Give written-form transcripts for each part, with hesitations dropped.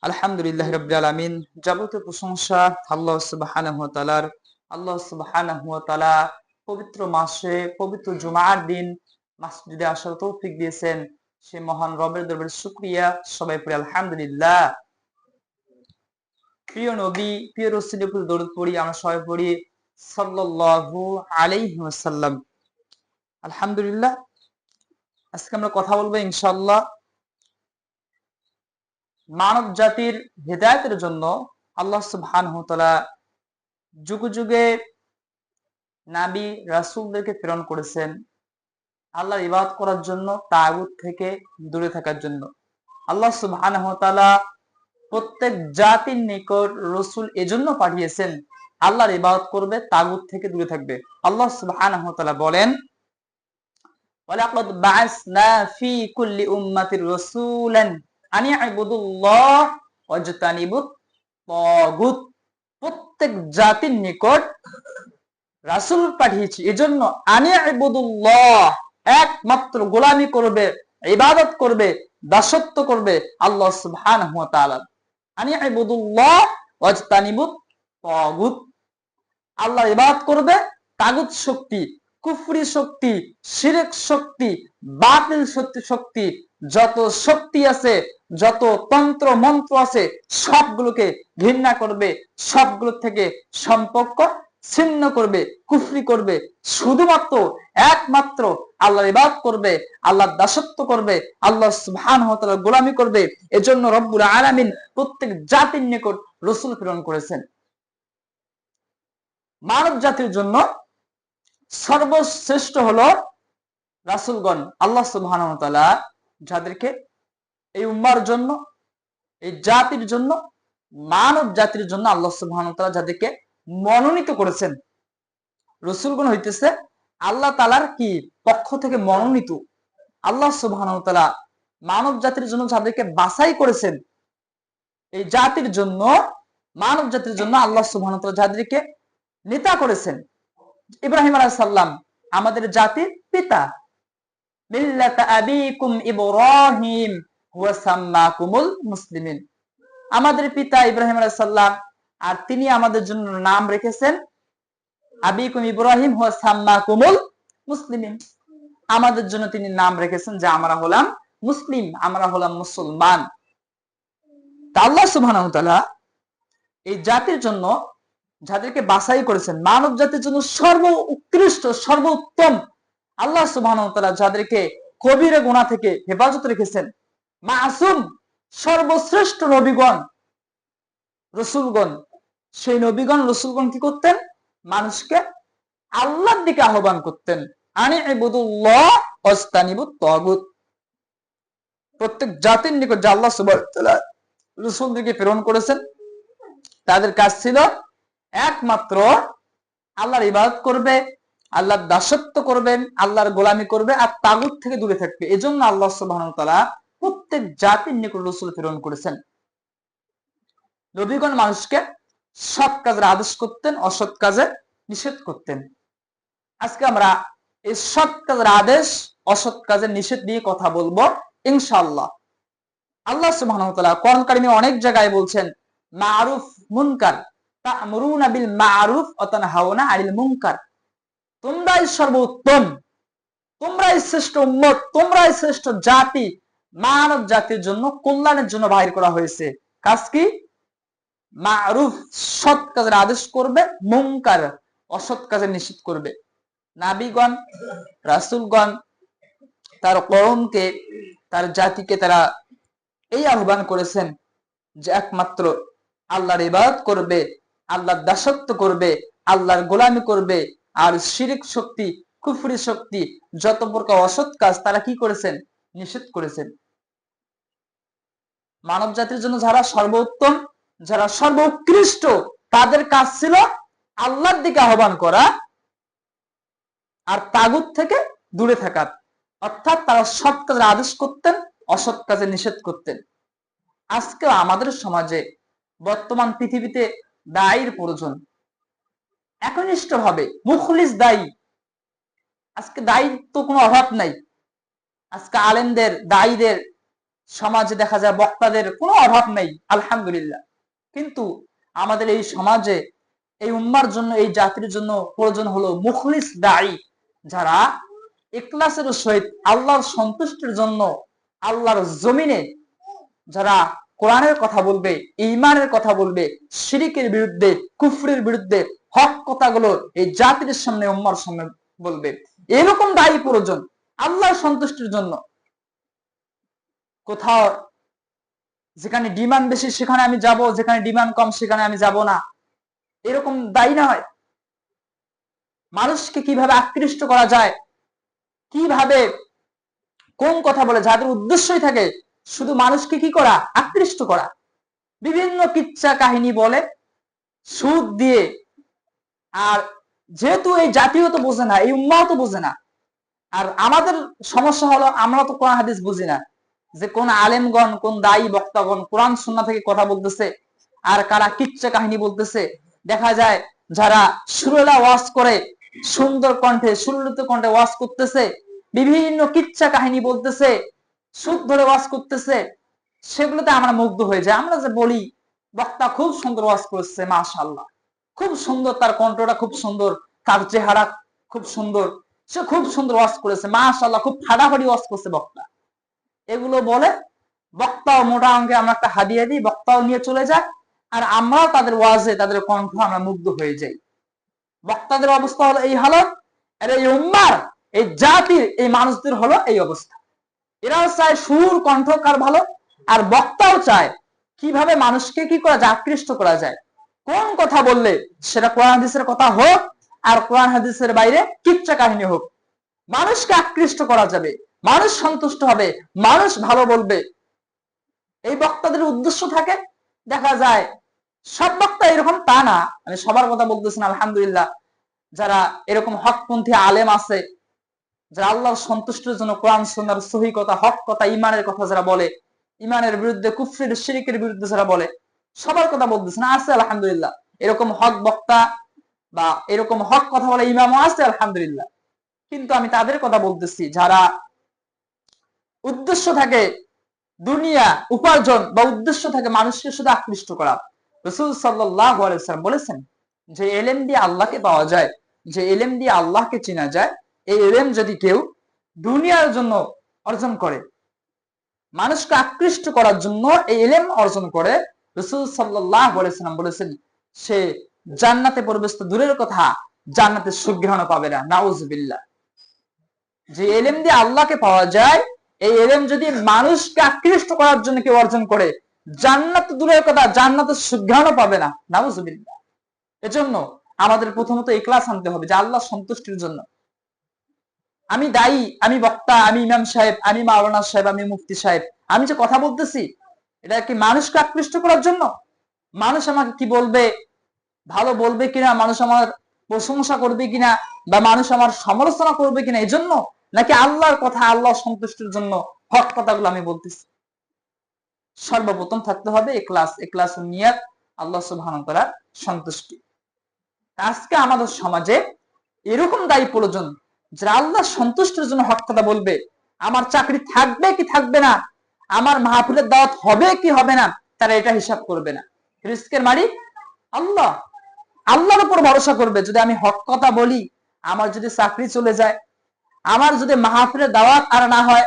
আলহামদুলিল্লাহ রাব্বিল আলামিন। যাবতীয় প্রশংসা আল্লাহ সুবহানাহু ওয়া তাআলার। আল্লাহ সুবহানাহু ওয়া তাআলা পবিত্র মাসে পবিত্র জুমার দিন মসজিদে আসার তৌফিক দিয়েছেন। সে মহান রবের দরবারে শুকরিয়া। সবাই পড়ি আলহামদুলিল্লাহ। প্রিয় নবী, প্রিয় রাসূলের উপর দরুদ পড়ি, আমরা সবাই পড়ি সাল্লাল্লাহু আলাইহি ওয়াসাল্লাম। আলহামদুলিল্লাহ। আজকে আমরা কথা বলবো ইনশাআল্লাহ মানব জাতির হেদায়েতের জন্য আল্লাহ সুবহানাহু ওয়া তাআলা যুগে যুগে নবী রাসূলদেরকে প্রেরণ করেছেন আল্লাহর ইবাদত করার জন্য, তাগুত থেকে দূরে থাকার জন্য। আল্লাহ সুবহানাহু ওয়া তাআলা প্রত্যেক জাতির নিকট রাসূল এজন্য পাঠিয়েছেন আল্লাহর ইবাদত করবে, তাগুত থেকে দূরে থাকবে। আল্লাহ সুবহানাহু ওয়া তাআলা বলেন, ওয়ালাকাদ বা'আসনা ফি কুল্লি উম্মাতির রাসূলান আন ইয়া'বুদুল্লাহ ওয়াজতানিবুত তাগুত। প্রত্যেক জাতির নিকট রাসূল পাঠিয়েছি এজন্য আন ইয়া'বুদুল্লাহ, একমাত্র গোলামি করবে, ইবাদত করবে, দাসত্ব করবে আল্লাহ সুবহানাহু ওয়া তাআলা। আন ইয়া'বুদুল্লাহ ওয়াজতানিবুত তাগুত, আল্লাহর ইবাদত করবে, তাগুত শক্তি, কুফরি শক্তি, শিরক শক্তি, বাতিল শক্তি, যত শক্তি আছে, যত তন্ত্র মন্ত্র আছে সবগুলোকে ঘৃণা করবে, সবগুলো থেকে সম্পর্ক ছিন্ন করবে, কুফরি করবে। শুধুমাত্র একমাত্র আল্লাহর ইবাদত করবে, আল্লাহর দাসত্ব করবে, আল্লাহ সুবহানাহু ওয়া তাআলার গোলামি করবে। এজন্য রব্বুল আলামিন প্রত্যেক জাতির নিকট রাসূল প্রেরণ করেছেন। মানব জাতির জন্য সর্বশ্রেষ্ঠ হলো রাসূলগণ। আল্লাহ সুবহানাহু ওয়া তাআলা যাদেরকে এই উম্মার জন্য, এই জাতির জন্য, মানব জাতির জন্য আল্লাহ সুবহানাহু ওয়া তাআলা যাদেরকে মনোনীত করেছেন, রাসূলগণ হইতেছে আল্লাহ তাআলার কি পক্ষ থেকে মনোনীত। আল্লাহ সুবহানাহু ওয়া তাআলা মানব জাতির জন্য যাদেরকে বাছাই করেছেন, এই জাতির জন্য, মানব জাতির জন্য আল্লাহ সুবহানাহু ওয়া তাআলা যাদেরকে নেতা করেছেন। ইব্রাহিম আলাইহিস সালাম আমাদের জাতির পিতা। মিল্লাতা আবিকুম ইব্রাহিম ওয়া সাম্মাকুমুল মুসলিমিন, আমাদের পিতা ইব্রাহিম আলাইহিস সালাম, আর তিনি আমাদের জন্য নাম রেখেছেন আবিকুম ইব্রাহিম ওয়া সাম্মাকুমুল মুসলিমিন। আমাদের জন্য তিনি নাম রেখেছেন যে আমরা হলাম মুসলিম, আমরা হলাম মুসলমান। তা আল্লাহ সুবহানাহু ওয়া তাআলা এই জাতির জন্য যাদেরকে বাছাই করেছেন, মানব জাতির জন্য সর্বোৎকৃষ্ট, সর্বোত্তম, আল্লাহ সুবহানাহু ওয়া তাআলা যাদেরকে কবিরা গুনাহ থেকে হেফাজত রেখেছেন, মাসুম, সর্বশ্রেষ্ঠ নবীগণ, রাসূলগণ। সেই নবীগণ, রাসূলগণ কি করতেন? মানুষকে আল্লাহর দিকে আহ্বান করতেন। আনি ইবুদুল্লাহ ওয়াজতানিবুত তাগুত। প্রত্যেক জাতির নিকট যে আল্লাহ সুবহানাহু ওয়া তাআলা রাসূলদেরকে প্রেরণ করেছেন, তাদের কাজ ছিল একমাত্র আল্লাহর ইবাদত করবে, আল্লাহর দাসত্ব করবেন, আল্লাহর গোলামি করবে, আর তাগুত থেকে দূরে থাকবে। এজন্য আল্লাহ সুবহানাহু ওয়া তাআলা প্রত্যেক জাতির নিকট রাসূল প্রেরণ করেছেন। নবীগণ মানুষকে সৎ কাজের আদেশ করতেন, অসৎ কাজে নিষেধ করতেন। আজকে আমরা এই সৎ কাজের আদেশ, অসৎ কাজের নিষেধ নিয়ে কথা বলবো ইনশাআল্লাহ। আল্লাহ সুবহানাহু ওয়া তাআলা কোরআন কারিমে অনেক জায়গায় বলছেন মারুফ মুনকার, তা'মুরুনা বিল মারুফ ওয়া তানহাউনা আনিল মুনকার। তোমরাই সর্বোত্তম, তোমরাই শ্রেষ্ঠ উম্মত, তোমরাই শ্রেষ্ঠ জাতি। মানব জাতির জন্য কল্যাণের জন্য বাহির করা হয়েছে। কাজ কি? মারুফ, সৎ কাজের আদেশ করবে, মুনকার, অসৎ কাজের নিষেধ করবে। নবীগণ, রাসূলগণ তার কওমকে, তার জাতিকে তারা এই আহ্বান করেছেন যে একমাত্র আল্লাহর ইবাদত করবে, আল্লাহর দাসত্ব করবে, আল্লাহর গোলামি করবে। আর শিরক শক্তি, কুফরি শক্তি, যত প্রকার অসৎ কাজ তারা কি করেছেন? নিষেধ করেছেন। মানব জাতির জন্য যারা সর্বোত্তম, যারা সর্বোৎকৃষ্ট, তাদের কাজ ছিল আল্লাহর দিকে আহ্বান করা আর তাগুত থেকে দূরে থাকা। অর্থাৎ তারা সৎ কাজের আদেশ করতেন, অসৎ কাজে নিষেধ করতেন। আজকে আমাদের সমাজে, বর্তমান পৃথিবীতে দায়ীর প্রয়োজন। একনিষ্ঠ ভাবে মুখলিস দায়ী। আজকে দায়ীর তো কোনো অভাব নাই। আজকে আলেমদের, দায়ীদের সমাজে দেখা যায় বক্তাদের কোনো অভাব নেই, আলহামদুলিল্লাহ। কিন্তু আমাদের এই সমাজে এই উম্মার জন্য, এই জাতির জন্য প্রয়োজন হলো মুখলিস দায়ী, যারা ইখলাসের সহিত আল্লাহর সন্তুষ্টির জন্য আল্লাহর জমিনে যারা কোরআনের কথা বলবে, ঈমানের কথা বলবে, শিরিকের বিরুদ্ধে, কুফরের বিরুদ্ধে হক কথাগুলো এই জাতির সামনে, উম্মার সামনে বলবে। এরকম দায়ী প্রয়োজন আল্লাহর সন্তুষ্টির জন্য। কোথাও যেখানে ডিমান্ড বেশি সেখানে আমি যাব, যেখানে ডিমান্ড কম সেখানে আমি যাব না, এরকম দায়ী না হয়। মানুষকে কিভাবে আকৃষ্ট করা যায়, কিভাবে কোন কথা বলে, যাদের উদ্দেশ্যই থাকে শুধু মানুষকে কি করা, আকৃষ্ট করা, বিভিন্ন কিচ্ছা কাহিনী বলে, সুদ দিয়ে। আর যেহেতু এই জাতীয় তো বোঝে না, এই উম্মাও তো বোঝে না। আর আমাদের সমস্যা হলো আমরা তো কোরআন হাদিস বুঝি না, যে কোন আলেমগণ, কোন দায়ী বক্তাগণ কোরআন সুন্নাহ থেকে কথা বলতেছে আর কারা কিচ্ছা কাহিনী বলতেছে। দেখা যায় যারা সুরেলা ওয়াজ করে, সুন্দর কণ্ঠে, সুললিত কণ্ঠে ওয়াজ করতেছে, বিভিন্ন কিচ্ছা কাহিনী বলতেছে, সুদ ধরে ওয়াজ করতেছে, সেগুলোতে আমরা মুগ্ধ হয়ে যাই। আমরা যে বলি বক্তা খুব সুন্দর ওয়াজ করছে, মাশাআল্লাহ, খুব সুন্দর, তার কণ্ঠটা খুব সুন্দর, তার চেহারা খুব সুন্দর, সে খুব সুন্দর ওয়াজ করেছে, মাশাআল্লাহ, খুব ফাটাফাটি ওয়াজ করছে বক্তা। এগুলো বলে বক্তাও মোটা অঙ্কে আমরা একটা হাদিয়া দিই, বক্তাও নিয়ে চলে যায়, আর আমরাও তাদের ওয়াজে, তাদের কণ্ঠ আমরা মুগ্ধ হয়ে যাই। বক্তাদের অবস্থা হলো এই হালত, আর এই উম্মার, এই জাতির, এই মানুষদের হলো এই অবস্থা। এরাও চায় সুর কণ্ঠ কার ভালো, আর বক্তাও চায় কিভাবে মানুষকে কি করা যায়, আকৃষ্ট করা যায়। কোন কথা বললে সেটা কোরআন হাদিসের কথা হোক আর কোরআন হাদিসের বাইরে কিচ্ছা কাহিনী হোক, মানুষকে আকৃষ্ট করা যাবে, মানুষ সন্তুষ্ট হবে, মানুষ ভালো বলবে, এই বক্তাদের উদ্দেশ্য থাকে। দেখা যায় সব বক্তা এরকম তা না, আমি সবার কথা বলতেছি না, আলহামদুলিল্লাহ। যারা এরকম হকপন্থী আলেম আছে, যারা আল্লাহর সন্তুষ্টির জন্য কোরআন সুন্নাহর সহিহ কথা, হক কথা, ইমানের কথা যারা বলে, ইমানের বিরুদ্ধে, কুফরির, শিরকের বিরুদ্ধে যারা বলে, সবার কথা বলতেছে না, আছে আলহামদুলিল্লাহ। এরকম হক বক্তা বা এরকম হক কথা বলে ইমামও আছে, আলহামদুলিল্লাহ। কিন্তু আমি তাদের কথা বলতেছি যারা উদ্দেশ্য থাকে দুনিয়া উপার্জন, বা উদ্দেশ্য থাকে মানুষকে শুধু আকৃষ্ট করা। রাসূল সাল্লাল্লাহু আলাইহি ওয়াসাল্লাম বলেছেন যে ইলম দিয়ে আল্লাহকে পাওয়া যায়, যে ইলম দিয়ে আল্লাহকে চেনা যায়, এই ইলম যদি কেউ দুনিয়ার জন্য অর্জন করে, মানুষকে আকৃষ্ট করার জন্য এই ইলম অর্জন করে, রাসূল সাল্লাল্লাহু আলাইহি ওয়াসাল্লাম বলেছেন সে জান্নাতে প্রবেশ তো দূরের কথা, জান্নাতে সুগ্রহণ পাবে না, নাউজুবিল্লাহ। যে ইলম দিয়ে আল্লাহকে পাওয়া যায়, এই ইলম যদি মানুষকে আকৃষ্ট করার জন্য কেউ অর্জন করে, জান্নাত দূরের কথা, জান্নাতের সুগ্রহণও পাবে না, নাউজুবিল্লাহ। এজন্য আমাদের প্রথমত ইখলাস আনতে হবে, যে আল্লাহ সন্তুষ্টির জন্য। আমি দায়ী, আমি বক্তা, আমি ইমাম সাহেব, আমি মাওলানা সাহেব, আমি মুফতি সাহেব, আমি যে কথা বলতেছি এটা কি মানুষকে আকৃষ্ট করার জন্য? মানুষ আমাকে কি বলবে, ভালো বলবে কিনা, মানুষ আমার প্রশংসা করবে কিনা, বা মানুষ আমার সমালোচনা করবে কিনা এই জন্য, নাকি আল্লাহর কথা, আল্লাহ সন্তুষ্টির জন্য হক কথাগুলো আমি বলতেছি? সর্বপ্রথম থাকতে হবে ইখলাস, ইখলাস নিয়াত, আল্লাহ সুবহানাহু ওয়া তাআলার সন্তুষ্টি। আজকে আমাদের সমাজে এরকম দায়ী প্রয়োজন যারা আল্লাহ সন্তুষ্টির জন্য হক কথা বলবে। আমার চাকরি থাকবে কি থাকবে না, আমার মাহফিলের দাওয়াত হবে কি হবে না, তারা এটা হিসাব করবে না। রিজকের মালিক আল্লাহ, আল্লাহর উপর ভরসা করবে। যদি আমি হক কথা বলি, আমার যদি চাকরি চলে যায়, আমার যদি মাহফিলের দাওয়াত আর না হয়,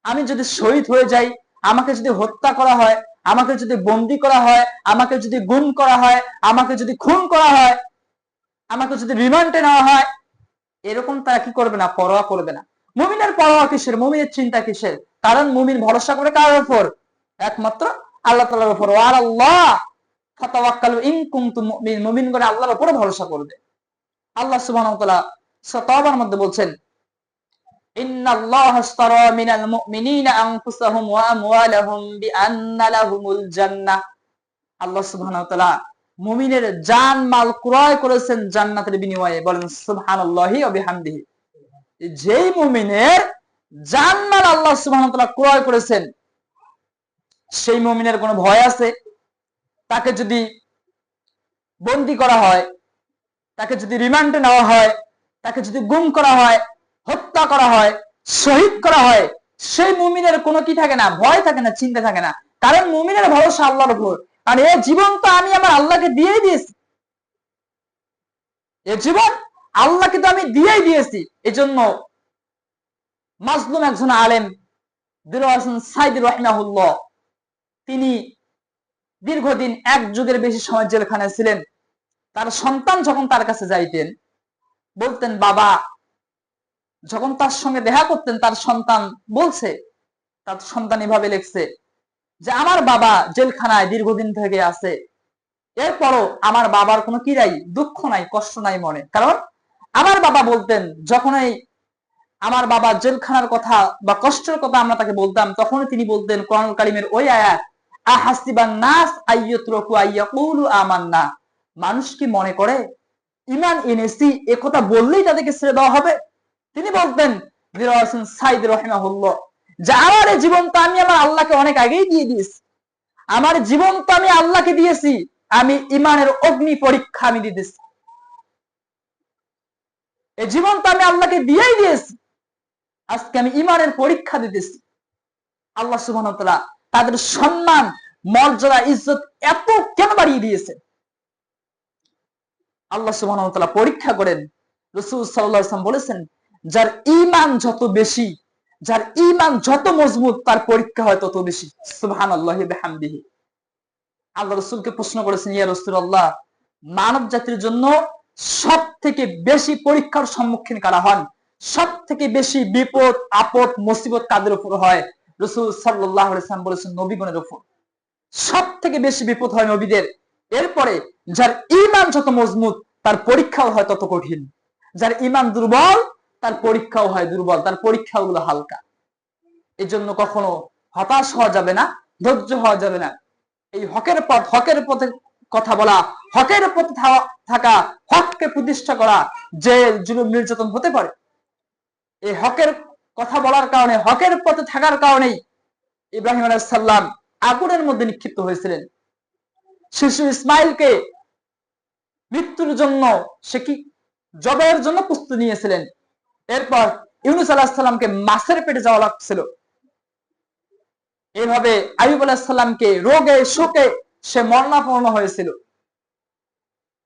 আমি যদি শহীদ হয়ে যাই, আমাকে যদি হত্যা করা হয়, আমাকে যদি বন্দী করা হয়, আমাকে যদি গুম করা হয়, আমাকে যদি খুন করা হয়, আমাকে যদি রিমান্ডে নেওয়া হয়, এরকম তারা কি করবে না, পরোয়া করবে না। মুমিনের পরোয়া কিসের, মুমিনের চিন্তা কিসের? কারণ মুমিন ভরসা করে কার উপর? একমাত্র আল্লাহ তাআলার উপর। ওয়া আল্লাহ ফাতাওয়াক্কালু ইন কুনতুম মুমিন, মুমিনগণ আল্লাহর উপর ভরসা করবে। আল্লাহ সুবহানাহু ওয়া তাআলা সূরা তাওবার মধ্যে বলছেন, ইন্নাল্লাহা আশতারা মিনাল মুমিনিনা আনফুসাহুম ওয়া আমওয়ালাহুম বিআন্না লাহুমুল জান্নাহ। আল্লাহ সুবহানাহু ওয়া তাআলা মুমিনের জান মাল ক্রয় করেছেন জান্নাতের বিনিময়ে। বলেন সুবহানাল্লাহি ওয়া বিহামদিহি। যেই মুমিনের জান মাল আল্লাহ সুবহানাহু ওয়া তাআলা ক্রয় করেছেন, সেই মুমিনের কোনো ভয় আছে? তাকে যদি বন্দী করা হয়, তাকে যদি রিমান্ডে নেওয়া হয়, তাকে যদি গুম করা হয়, হত্যা করা হয়, শহীদ করা হয়, সেই মুমিনের কোনো কি থাকে না, ভয় থাকে না, চিন্তা থাকে না। কারণ মুমিনের ভরসা আল্লাহর উপর। আর এই জীবন তো আমি আমার আল্লাহকে দিয়েই দিয়েছি, এ জীবন আল্লাহকে তো আমি দিয়েই দিয়েছি। এজন্য মাজলুম একজন আলেম দিলওয়ার হোসেন সাইদি রাহিমাহুল্লাহ, তিনি দীর্ঘদিন, এক যুগের বেশি সময় জেলখানায় ছিলেন। তার সন্তান যখন তার কাছে যাইতেন, বলতেন বাবা, যখন তার সঙ্গে দেখা করতেন, তার সন্তান বলছে, তার সন্তান এভাবে লিখছে যে আমার বাবা জেলখানায় দীর্ঘদিন থেকে আছে, এরপরও আমার বাবার কোনো কি নাই, দুঃখ নাই, কষ্ট নাই মনে। কারণ আমার বাবা বলতেন, যখনই আমার বাবা জেলখানার কথা বা কষ্টের কথা আমরা তাকে বলতাম, তখনই তিনি বলতেন কোরআনুল কারীমের ওই আয়াত, আহাসিবান নাস আইয়াতরাকু আইয়াকুলু আমান্না, মানুষ কি মনে করে ঈমান এনেছি এ কথা বললেই তাদেরকে ছেড়ে দেওয়া হবে? তিনি বলতেন দিলওয়ার হোসেন সাইদি রাহিমাহুল্লাহ, যে আমার এই জীবন তো আমি আমার আল্লাহকে অনেক আগেই দিয়ে দিয়েছি, আমার জীবন তো আমি আল্লাহকে দিয়েছি, আমি ঈমানের অগ্নি পরীক্ষা আমি দিতেছি, এই জীবন তো আমি আল্লাহকে দিয়েই দিয়েছি, আজকে আমি ঈমানের পরীক্ষা দিতেছি। আল্লাহ সুবহানাহু ওয়া তাআলা তাদের সম্মান, মর্যাদা, ইজ্জত এত কেন বাড়িয়ে দিয়েছে? আল্লাহ সুবহানাহু ওয়া তাআলা পরীক্ষা করেন। রাসূল সাল্লাল্লাহু আলাইহি ওয়াসাল্লাম বলেছেন, যার ঈমান যত বেশি, যার ঈমান যত মজবুত, তার পরীক্ষা হয় তত বেশি। সুবহানাল্লাহি বিহামদিহি। আল্লাহ রাসূলকে প্রশ্ন করেছেন, ইয়া রাসূলুল্লাহ, মানব জাতির জন্য সব থেকে বেশি পরীক্ষার সম্মুখীন কারা হন? সব থেকে বেশি বিপদ, আপদ, মুসিবত কাদের উপর হয়? রাসূল সাল্লাল্লাহু আলাইহি ওয়াসাল্লাম বলেছেন, নবীগণের উপর। সব থেকে বেশি বিপদ হয় নবীদের। এরপরে যার ঈমান যত মজবুত, তার পরীক্ষাও হয় তত কঠিন। যার ঈমান দুর্বল, তার পরীক্ষাও হয় দুর্বল, তার পরীক্ষাগুলো হালকা। এই জন্য কখনো হতাশ হওয়া যাবে না, ধৈর্য হওয়া যাবে না। এই হকের পথ, হকের পথে কথা বলা, হকের পথে থাকা, হককে প্রতিষ্ঠা করা, জেল, জুলুম, নির্যাতন হতে পারে। এই হকের কথা বলার কারণে, হকের পথে থাকার কারণেই ইব্রাহিম আলাইহিস সালাম আগুনের মধ্যে নিক্ষিপ্ত হয়েছিলেন। শিশু ইসমাইলকে মৃত্যুর জন্য সে কি জবের জন্য প্রস্তুতি নিয়েছিলেন। এরপর ইউনূস আলাইহিস সালামকে মাছের পেটে যাওয়া লাগছিল। এইভাবে আইয়ুব আলাইহিস সালামকে রোগে শোকে সে মরণাপন্ন হয়েছিল।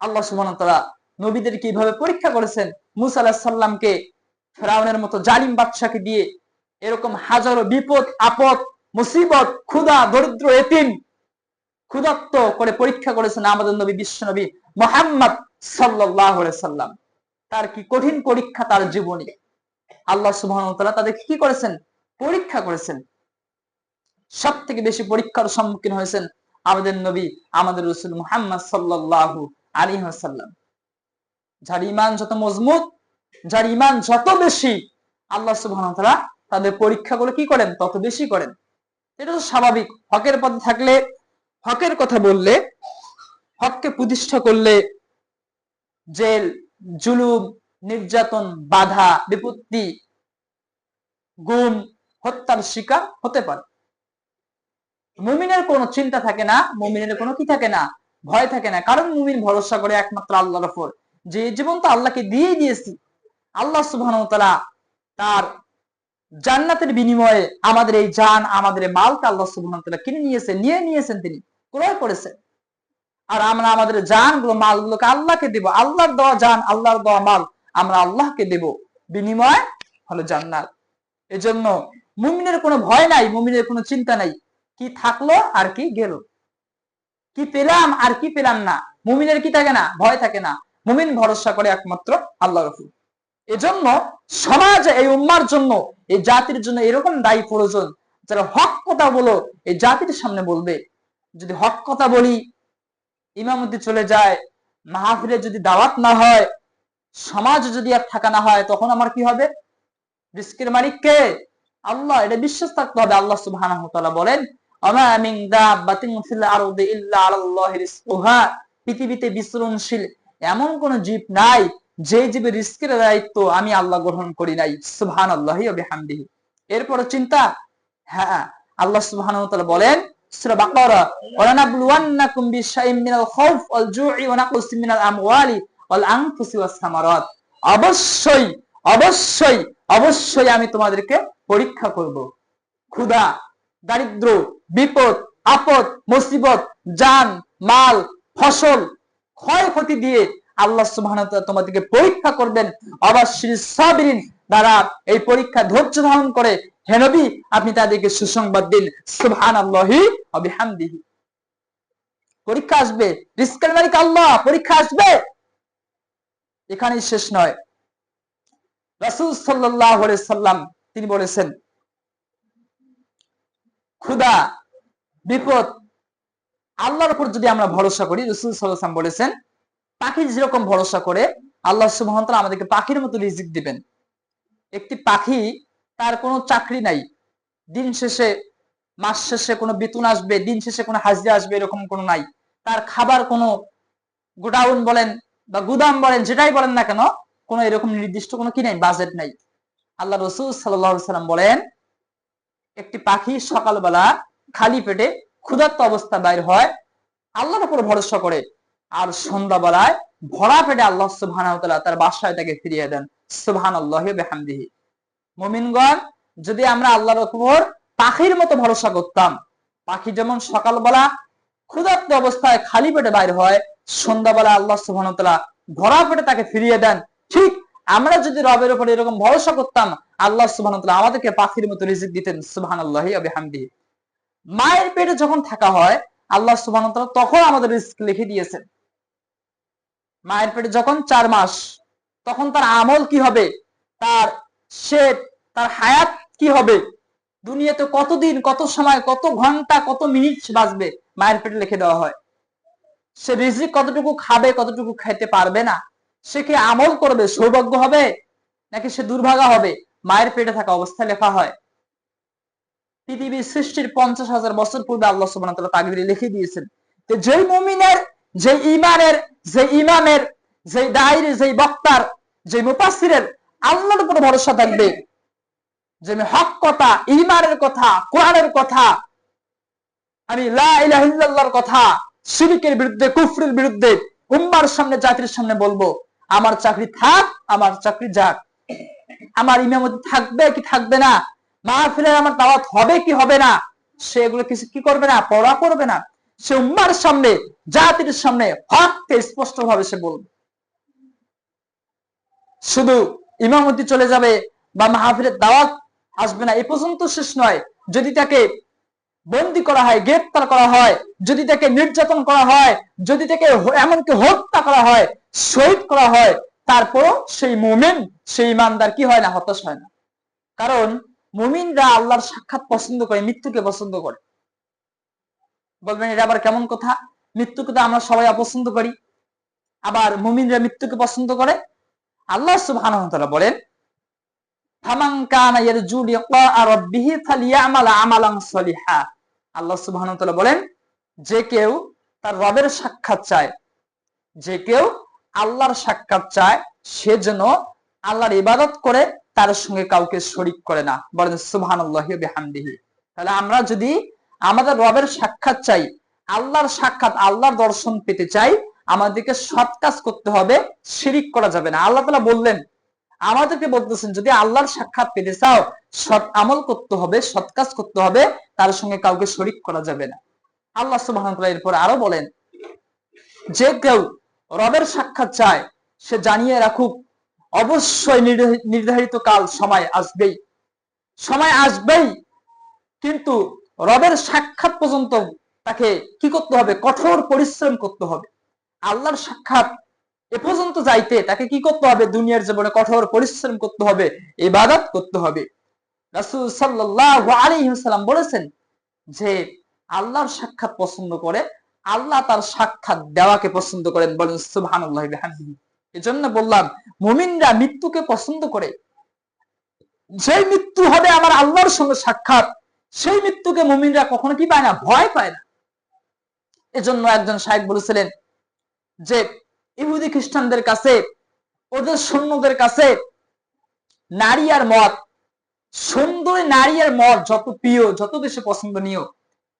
আল্লাহ সুবহানাহু ওয়া তাআলা নবীদেরকে এইভাবে পরীক্ষা করেছেন। মূসা আলাইহিস সালামকে ফেরাউনের মতো জালিম বাদশাকে দিয়ে এরকম হাজারো বিপদ, আপদ, মুসিবত, ক্ষুধা, দরিদ্র, এতিম, ক্ষুধার্ত করে পরীক্ষা করেছেন আমাদের নবী, বিশ্ব নবী মুহাম্মদ সাল্লাল্লাহু আলাইহি সাল্লাম। তার কি কঠিন পরীক্ষা তার জীবনে। আল্লাহ সুবহানাহু ওয়া তাআলা তাদের কি করেছেন? পরীক্ষা করেছেন। সব থেকে বেশি পরীক্ষার সম্মুখীন হয়েছেন আমাদের নবী, আমাদের রাসূল মুহাম্মদ সাল্লাল্লাহু আলাইহি ওয়াসাল্লাম। যার ঈমান যত মজবুত, যার ঈমান যত বেশি, আল্লাহ সুবহানাহু ওয়া তাআলা তাদের পরীক্ষাগুলো কি করেন? তত বেশি করেন। এটা তো স্বাভাবিক। হকের পথে থাকলে, হকের কথা বললে, হককে প্রতিষ্ঠা করলে জেল, জুলুম, নির্যাতন, বাধা, বিপত্তি, গুম, হত্যার শিকার হতে পারে। মুমিনের কোনো চিন্তা থাকে না, মুমিনের কোনো কি থাকে না, ভয় থাকে না। কারণ মুমিন ভরসা করে একমাত্র আল্লাহর উপর, যে জীবন তো আল্লাহকে দিয়েই দিয়েছি। আল্লাহ সুবহানাহু ওয়া তাআলা তার জান্নাতের বিনিময়ে আমাদের এই জান, আমাদের এই মালকে আল্লাহ সুবহানাহু ওয়া তাআলা কিনে নিয়েছেন, নিয়ে নিয়েছেন, তিনি ক্রয় করেছেন। আর আমরা আমাদের জানগুলো, মালগুলোকে আল্লাহকে দেব। আল্লাহর দেওয়া জান, আল্লাহর দেওয়া মাল আমরা আল্লাহকে দেব, বিনিময় হলো জান্নাত। এজন্য মুমিনের কোনো ভয় নাই, মুমিনের কোনো চিন্তা নাই। কি থাকলো আর কি গেল, কি পেলাম আর কি পেলাম না, মুমিনের কি থাকে না? ভয় থাকে না। মুমিন ভরসা করে একমাত্র আল্লাহর উপর। এজন্য সমাজে, এই উম্মার জন্য, এই জাতির জন্য এরকম দায়ী প্রয়োজন, যারা হক কথা বলো এই জাতির সামনে বলবে। যদি হক কথা বলি, ইমামতি চলে যায়, মাহফিলে যদি দাওয়াত না হয়, সমাজে যদি আর থাকা না হয়, তখন আমার কি হবে? রিস্কের মালিক কে? আল্লাহ। এটা বিশ্বাস থাকতে হবে। আল্লাহ সুবহানাহু ওয়া তাআলা বলেন, আমা মিন দাব্বাতিন ফিল আরদি ইল্লা আলাল্লাহি রিজকুহা, পৃথিবীতে বিচরণশীল এমন কোন জীব নাই যে জীবের রিস্কের দায়িত্ব আমি আল্লাহ গ্রহণ করি নাই। সুবহানাল্লাহি ওয়া বিহামদিহি। এরপর চিন্তা, হ্যাঁ, আল্লাহ সুবহানাহু ওয়া তাআলা বলেন সূরা বাকারা, ওয়া নাবলুওয়ান্নাকুম বিশাইইন মিনাল খাউফ ওয়াল জু'i ওয়া নাকসিম মিনাল আমওয়ালি ওয়াল আনফুসি ওয়াস সামারাত। অবশ্যই, অবশ্যই, অবশ্যই আমি তোমাদেরকে পরীক্ষা করব। ক্ষুধা, দারিদ্র, বিপদ, আপদ, মুসিবত, জান, মাল, ফসল ক্ষয়ক্ষতি দিয়ে আল্লাহ সুবহানাহু ওয়া তাআলা তোমাদেরকে পরীক্ষা করবেন। অবশ্যই সাবিরিন, দ্বারা এই পরীক্ষা ধৈর্য ধারণ করে হে নবী আপনি তাদেরকে সুসংবাদ দিন। সুবহানাল্লাহি ওয়া বিহামদিহি। পরীক্ষা আসবে, রিজকের মালিক আল্লাহ, পরীক্ষা আসবে। এখানেই শেষ নয়। রাসূল সাল্লাল্লাহু আলাইহি সাল্লাম তিনি বলেছেন, ক্ষুধা, বিপদ, আল্লাহর উপর যদি আমরা ভরসা করি, রাসূল সাল্লাল্লাহু আলাইহি ওয়াসাল্লাম বলেছেন পাখি যেরকম ভরসা করে আল্লাহ সুবহানাহু ওয়া তাআলা আমাদেরকে পাখির মতো রিজিক দিবেন। একটি পাখি, তার কোনো চাকরি নাই, দিন শেষে মাস শেষে কোনো বেতন আসবে, দিন শেষে কোনো হাজিরা আসবে, এরকম কোনো নাই। তার খাবার কোনো গোডাউন বলেন বা গুদাম বলেন, যেটাই বলেন না কেন, কোনো এরকম নির্দিষ্ট কোনো কি নাই, বাজেট নাই। আল্লাহ রাসূল সাল্লাল্লাহু আলাইহি সাল্লাম বলেন একটি পাখি সকালবেলা খালি পেটে ক্ষুধার্ত অবস্থা বাইর হয়, আল্লাহর উপর ভরসা করে, আর সন্ধ্যাবেলায় ভরা পেটে আল্লাহ সুবহানাহু ওয়া তাআলা তার বাসায় তাকে ফিরিয়ে দেন। সুবহানাল্লাহি ওয়া বিহামদিহি। মুমিনগণ, যদি আমরা আল্লাহর উপর পাখির মতো ভরসা করতাম, পাখি যেমন সকালবেলা ক্ষুধার্ত অবস্থায় খালি পেটে বাইর হয়, সন্ধ্যাবেলা আল্লাহ সুবহানাহু ওয়া তাআলা ভরা পেটে তাকে ফিরিয়ে দেন, ঠিক আমরা যদি রবের উপর এরকম ভরসা করতাম, আল্লাহ সুবহানাহু ওয়া তাআলা আমাদেরকে পাখির মতো রিজিক দিতেন। সুবহানাল্লাহি ওয়া বিহামদিহি। মায়ের পেটে যখন থাকা হয়, আল্লাহ সুবহানাহু ওয়া তাআলা তখন আমাদের রিজিক লিখে দিয়েছেন। মায়ের পেটে যখন 4 মাস, তখন তার আমল কি হবে, তার তার হায়াত কি হবে, দুনিয়াতে কতদিন, কত সময়, কত ঘন্টা, কত মিনিট বাঁচবে, মায়ের পেটে লিখে দেওয়া হয়। সে রিজিক কতটুকু খাবে, কতটুকু খেতে পারবে না, সে কি আমল করবে, সৌভাগ্য হবে নাকি সে দুর্ভাগা হবে, মায়ের পেটে থাকা অবস্থায় লেখা হয়। পৃথিবীর সৃষ্টির 50,000 বছর পূর্বে আল্লাহ সুবহানাহু ওয়া তাআলা তাকদীরে লিখে দিয়েছেন যে যেই মুমিনের, যে ইমানের, যে ইমামের, যে দায়ীর, যে বক্তার, যে মুফাসসিরের আল্লাহর উপর ভরসা থাকবে, যে আমি হক কথা, ইমানের কথা, কোরআনের কথা, আমি লা ইলাহা ইল্লাল্লাহর কথা, শিরকের বিরুদ্ধে, কুফরের বিরুদ্ধে উম্মার সামনে, জাতির সামনে বলবো, আমার চাকরি থাক, আমার চাকরি যাক, আমার ইমামতি থাকবে কি থাকবে না, মাহফিলের আমার দাওয়াত হবে কি হবে না, সে এগুলো কিছু কি করবে না, পড়া করবে না। সে উম্মার সামনে, জাতির সামনে হককে স্পষ্ট ভাবে সে বলবে। শুধু ইমামতি চলে যাবে বা মাহফিলের দাওয়াত আসবে না, এ পর্যন্ত শেষ নয়। যদি তাকে বন্দী করা হয়, গ্রেফতার করা হয়, যদি তাকে নির্যাতন করা হয়, যদি তাকে এমনকি হত্যা করা হয়, শহীদ করা হয়, তারপরও সেই মুমিন, সেই ইমানদার কি হয় না, হতাশ হয় না। কারণ মুমিনরা আল্লাহর সাক্ষাৎ পছন্দ করে, মৃত্যুকে পছন্দ করে। বলবেন এটা আবার কেমন কথা, মৃত্যুকে তো আমরা সবাই অপছন্দ করি, আবার মুমিনরা মৃত্যুকে পছন্দ করে। আল্লাহ সুবহানাহু ওয়া তাআলা বলেন, ফামান কানা ইয়ারজু লিকা রাব্বিহি ফালিয়ামাল আমালান সলিহা। আল্লাহ সুবহানাহু ওয়া তাআলা বলেন, যে কেউ তার রবের সাক্ষাৎ চায়, যে কেউ আল্লাহর সাক্ষাৎ চায়, সে যেন আল্লাহর ইবাদত করে, তার সঙ্গে কাউকে শরীক করে না। বলেন সুবহানাল্লাহি ওয়া বিহামদিহি। তাহলে আমরা যদি আমাদের রবের সাক্ষাৎ চাই, আল্লাহর সাক্ষাৎ, আল্লাহর দর্শন পেতে চাই, আমাদেরকে সৎ কাজ করতে হবে, শিরিক করা যাবে না। আল্লাহ তাআলা বললেন, আমাদেরকে বলতেছেন, যদি আল্লাহর সাক্ষাৎ পেতে চাও, সৎ আমল করতে হবে, সৎ কাজ করতে হবে, তার সঙ্গে কাউকে শরীক করা যাবে না। আল্লাহ সুবহানাহু ওয়া তাআলা এরপর আরো বলেন, যে কেউ রবের সাক্ষাৎ চায়, সে জানিয়ে রাখুক, অবশ্যই নির্ধারিত কাল, সময় আসবেই, সময় আসবেই, কিন্তু রবের সাক্ষাৎ পর্যন্ত তাকে কি করতে হবে, কঠোর পরিশ্রম করতে হবে। আল্লাহর সাক্ষাৎ এ পর্যন্ত যাইতে তাকে কি করতে হবে, দুনিয়ার জীবনে কঠোর পরিশ্রম করতে হবে, ইবাদত করতে হবে। রাসূল সাল্লাল্লাহু আলাইহি ওয়াসাল্লাম বলেছেন যে আল্লাহর সাক্ষাৎ পছন্দ করে, আল্লাহ তার সাক্ষাৎ দেওয়াকে পছন্দ করেন। বলেন সুবহানাল্লাহি ওয়া বিহামদিহি। এজন্য বললাম, মুমিনরা মৃত্যুকে পছন্দ করে। যেই মৃত্যু হবে আমার আল্লাহর সঙ্গে সাক্ষাৎ, সেই মৃত্যুকে মুমিনরা কখনো কি পায় না, ভয় পায় না। এজন্য একজন শায়েখ বলেছিলেন যে ইহুদি খ্রিস্টানদের কাছে, ওদের সৈন্যদের কাছে নারী আর মদ, সুন্দরী নারী আর মদ যত প্রিয়, যত বেশি পছন্দনীয়,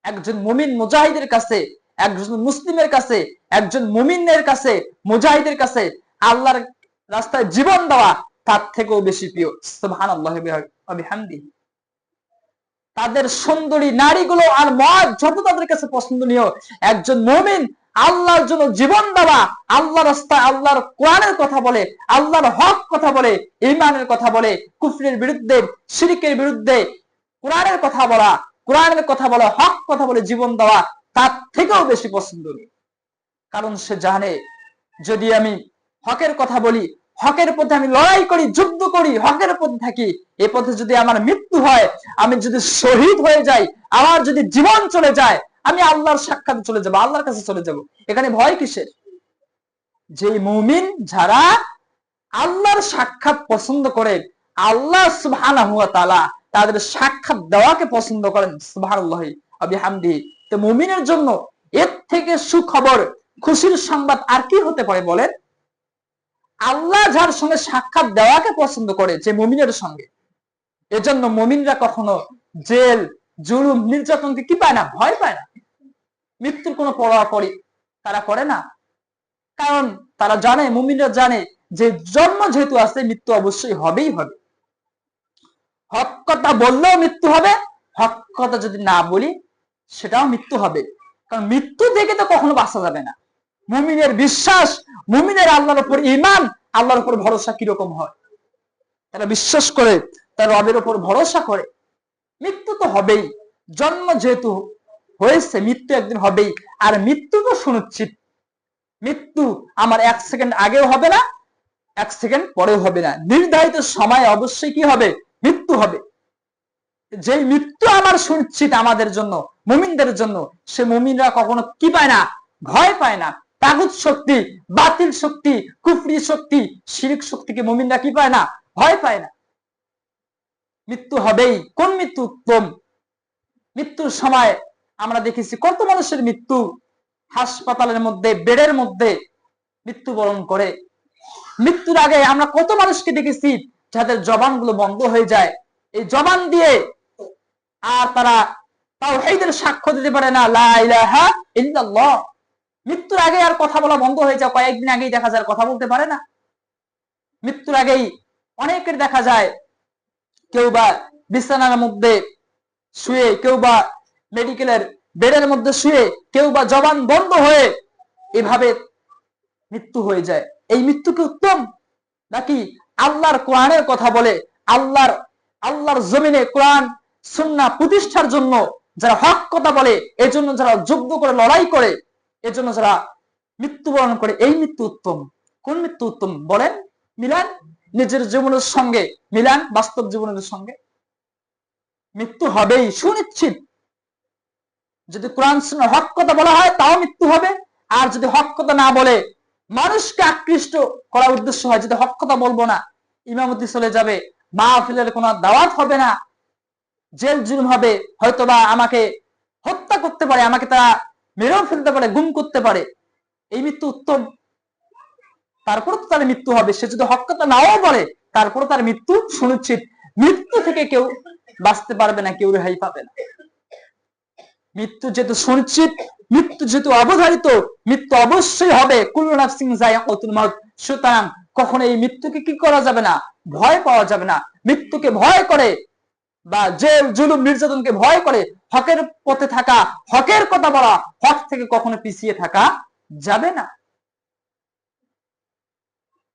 একজন মুমিন মুজাহিদের কাছে, একজন মুসলিমের কাছে, একজন মুমিনের কাছে, মুজাহিদের কাছে আল্লাহর রাস্তায় জীবন দেওয়া তার থেকেও বেশি প্রিয়। সুবহানাল্লাহি ওয়া বিহামদিহি। তাদের সুন্দরী নারীগুলো আর মদ যত তাদের কাছে পছন্দনীয়, একজন মুমিন আল্লাহর জন্য জীবন দেওয়া, আল্লাহর রাস্তায় আল্লাহর কোরআনের কথা বলে, আল্লাহর হক কথা বলে, ঈমানের কথা বলে, কুফরের বিরুদ্ধে, শিরকের বিরুদ্ধে কোরআনের কথা বলা, কোরআনের কথা বলা, হক কথা বলে জীবন দেওয়া তার থেকেও বেশি পছন্দনীয়। কারণ সে জানে যদি আমি হকের কথা বলি, হকের পথে আমি লড়াই করি, যুদ্ধ করি, হকের পথে থাকি, এ পথে যদি আমার মৃত্যু হয়, আমি যদি শহীদ হয়ে যাই, আমার যদি জীবন চলে যায়, আমি আল্লাহর সাক্ষাৎ চলে যাব, আল্লাহর কাছে চলে যাব। এখানে ভয় কিসের? যে মুমিন যারা আল্লাহর সাক্ষাৎ পছন্দ করেন, আল্লাহ সুবহানাহু ওয়া তাআলা তাদের সাক্ষাৎ দেওয়াকে পছন্দ করেন, সুবহানাল্লাহি ওয়া বিহামদিহি। তো মুমিনের জন্য এর থেকে সুখবর, খুশির সংবাদ আর কি হতে পারে বলেন? আল্লাহ যার সঙ্গে সাক্ষাৎ দেওয়াকে পছন্দ করে, যে মুমিনের সঙ্গে, এজন্য মুমিনরা কখনো জেল, জুলুম, নির্যাতনকে কি পায় না? ভয় পায় না। মৃত্যুর কোনো পরোয়া করি তারা করে না। কারণ তারা জানে, মুমিনরা জানে যে জন্ম যেহেতু আছে, মৃত্যু অবশ্যই হবেই হবে। হক কথা বললেও মৃত্যু হবে, হক কথা যদি না বলি সেটাও মৃত্যু হবে। কারণ মৃত্যু থেকে তো কখনো বাঁচা যাবে না। মুমিনের বিশ্বাস, মুমিনের আল্লাহর উপর ঈমান, আল্লাহর উপর ভরসা কিরকম হয়? তারা বিশ্বাস করে, তার রবের উপর ভরসা করে, মৃত্যু তো হবেই, জন্ম যেহেতু হয়েছে মৃত্যু একদিন হবেই। আর মৃত্যু তো সুনিশ্চিত, মৃত্যু আমার 1 সেকেন্ড আগেও হবে না, 1 সেকেন্ড পরেও হবে না, নির্ধারিত সময় অবশ্যই কি হবে? মৃত্যু হবে। যেই মৃত্যু আমার সুনিশ্চিত আমাদের জন্য, মুমিনদের জন্য, সে মুমিনরা কখনো কি পায় না? ভয় পায় না। তাগুত শক্তি, বাতিল শক্তি, কুফরি শক্তি, শিরক শক্তিকে মুমিনরা কি পায় না? ভয় পায় না। মৃত্যু হবেই। কোন মৃত্যু উত্তম? মৃত্যুর সময় আমরা দেখেছি কত মানুষের মৃত্যু হাসপাতালের মধ্যে, বেডের মধ্যে মৃত্যুবরণ করে। মৃত্যুর আগে আমরা কত মানুষকে দেখেছি যাদের জবানগুলো বন্ধ হয়ে যায়, এই জবান দিয়ে আর তারা তাওহীদের সাক্ষ্য দিতে পারে না, লা ইলাহা ইল্লাল্লাহ। মৃত্যুর আগে আর কথা বলা বন্ধ হয়ে যায়, কয়েকদিন আগেই দেখা যায় কথা বলতে পারে না। মৃত্যুর আগেই অনেকের দেখা যায় কেউ বা বিছানার মধ্যে শুয়ে, কেউ বা মেডিকেলের বেডের মধ্যে শুয়ে, কেউ বা জবান বন্ধ হয়ে এভাবে মৃত্যু হয়ে যায়। এই মৃত্যু কি উত্তম? নাকি আল্লাহর কোরআনের কথা বলে, আল্লাহর জমিনে কোরআন সুন্নাহ প্রতিষ্ঠার জন্য যারা হক কথা বলে, এজন্য যারা যুদ্ধ করে, লড়াই করে, এজন্য যারা মৃত্যুবরণ করে, এই মৃত্যু উত্তম? কোন মৃত্যু উত্তম বলেন? মিলান নিজের জীবনের সঙ্গে, মিলান বাস্তব জীবনের সঙ্গে। মৃত্যু হবেই, সুনিশ্চিত। যদি কোরআন সুন্নাহ হক কথা বলা হয় তাও মৃত্যু হবে। আর যদি হক কথা না বলে মানুষকে আকৃষ্ট করার উদ্দেশ্য হয়, যদি হক কথা বলবো না, ইমামতি চলে যাবে, মাহফিলের কোনো দাওয়াত হবে না, জেল জুলুম হবে, হয়তোবা আমাকে হত্যা করতে পারে, আমাকে তারা মেরেও ফেলতে পারে, গুম করতে পারে, এই মৃত্যু উত্তম? তারপর তো তার মৃত্যু হবে। সে যদি হক কথা নাও বলে, তারপর তার মৃত্যু সুনিশ্চিত। মৃত্যু থেকে কেউ বাঁচতে পারবে না, কেউ রেহাই পাবে না। মৃত্যু যেহেতু সুনিশ্চিত, মৃত্যু যেহেতু অবধারিত, মৃত্যু অবশ্যই হবে। কুল্লু নাফসিন যায়িকাতুল মাউত। সুতরাং কখনো এই মৃত্যুকে কি করা যাবে না? ভয় পাওয়া যাবে না। মৃত্যুকে ভয় করে বা জেল জুলুম নির্যাতনকে ভয় করে হকের পথে থাকা, হকের কথা বলা, হক থেকে কখনো পিছিয়ে থাকা যাবে না।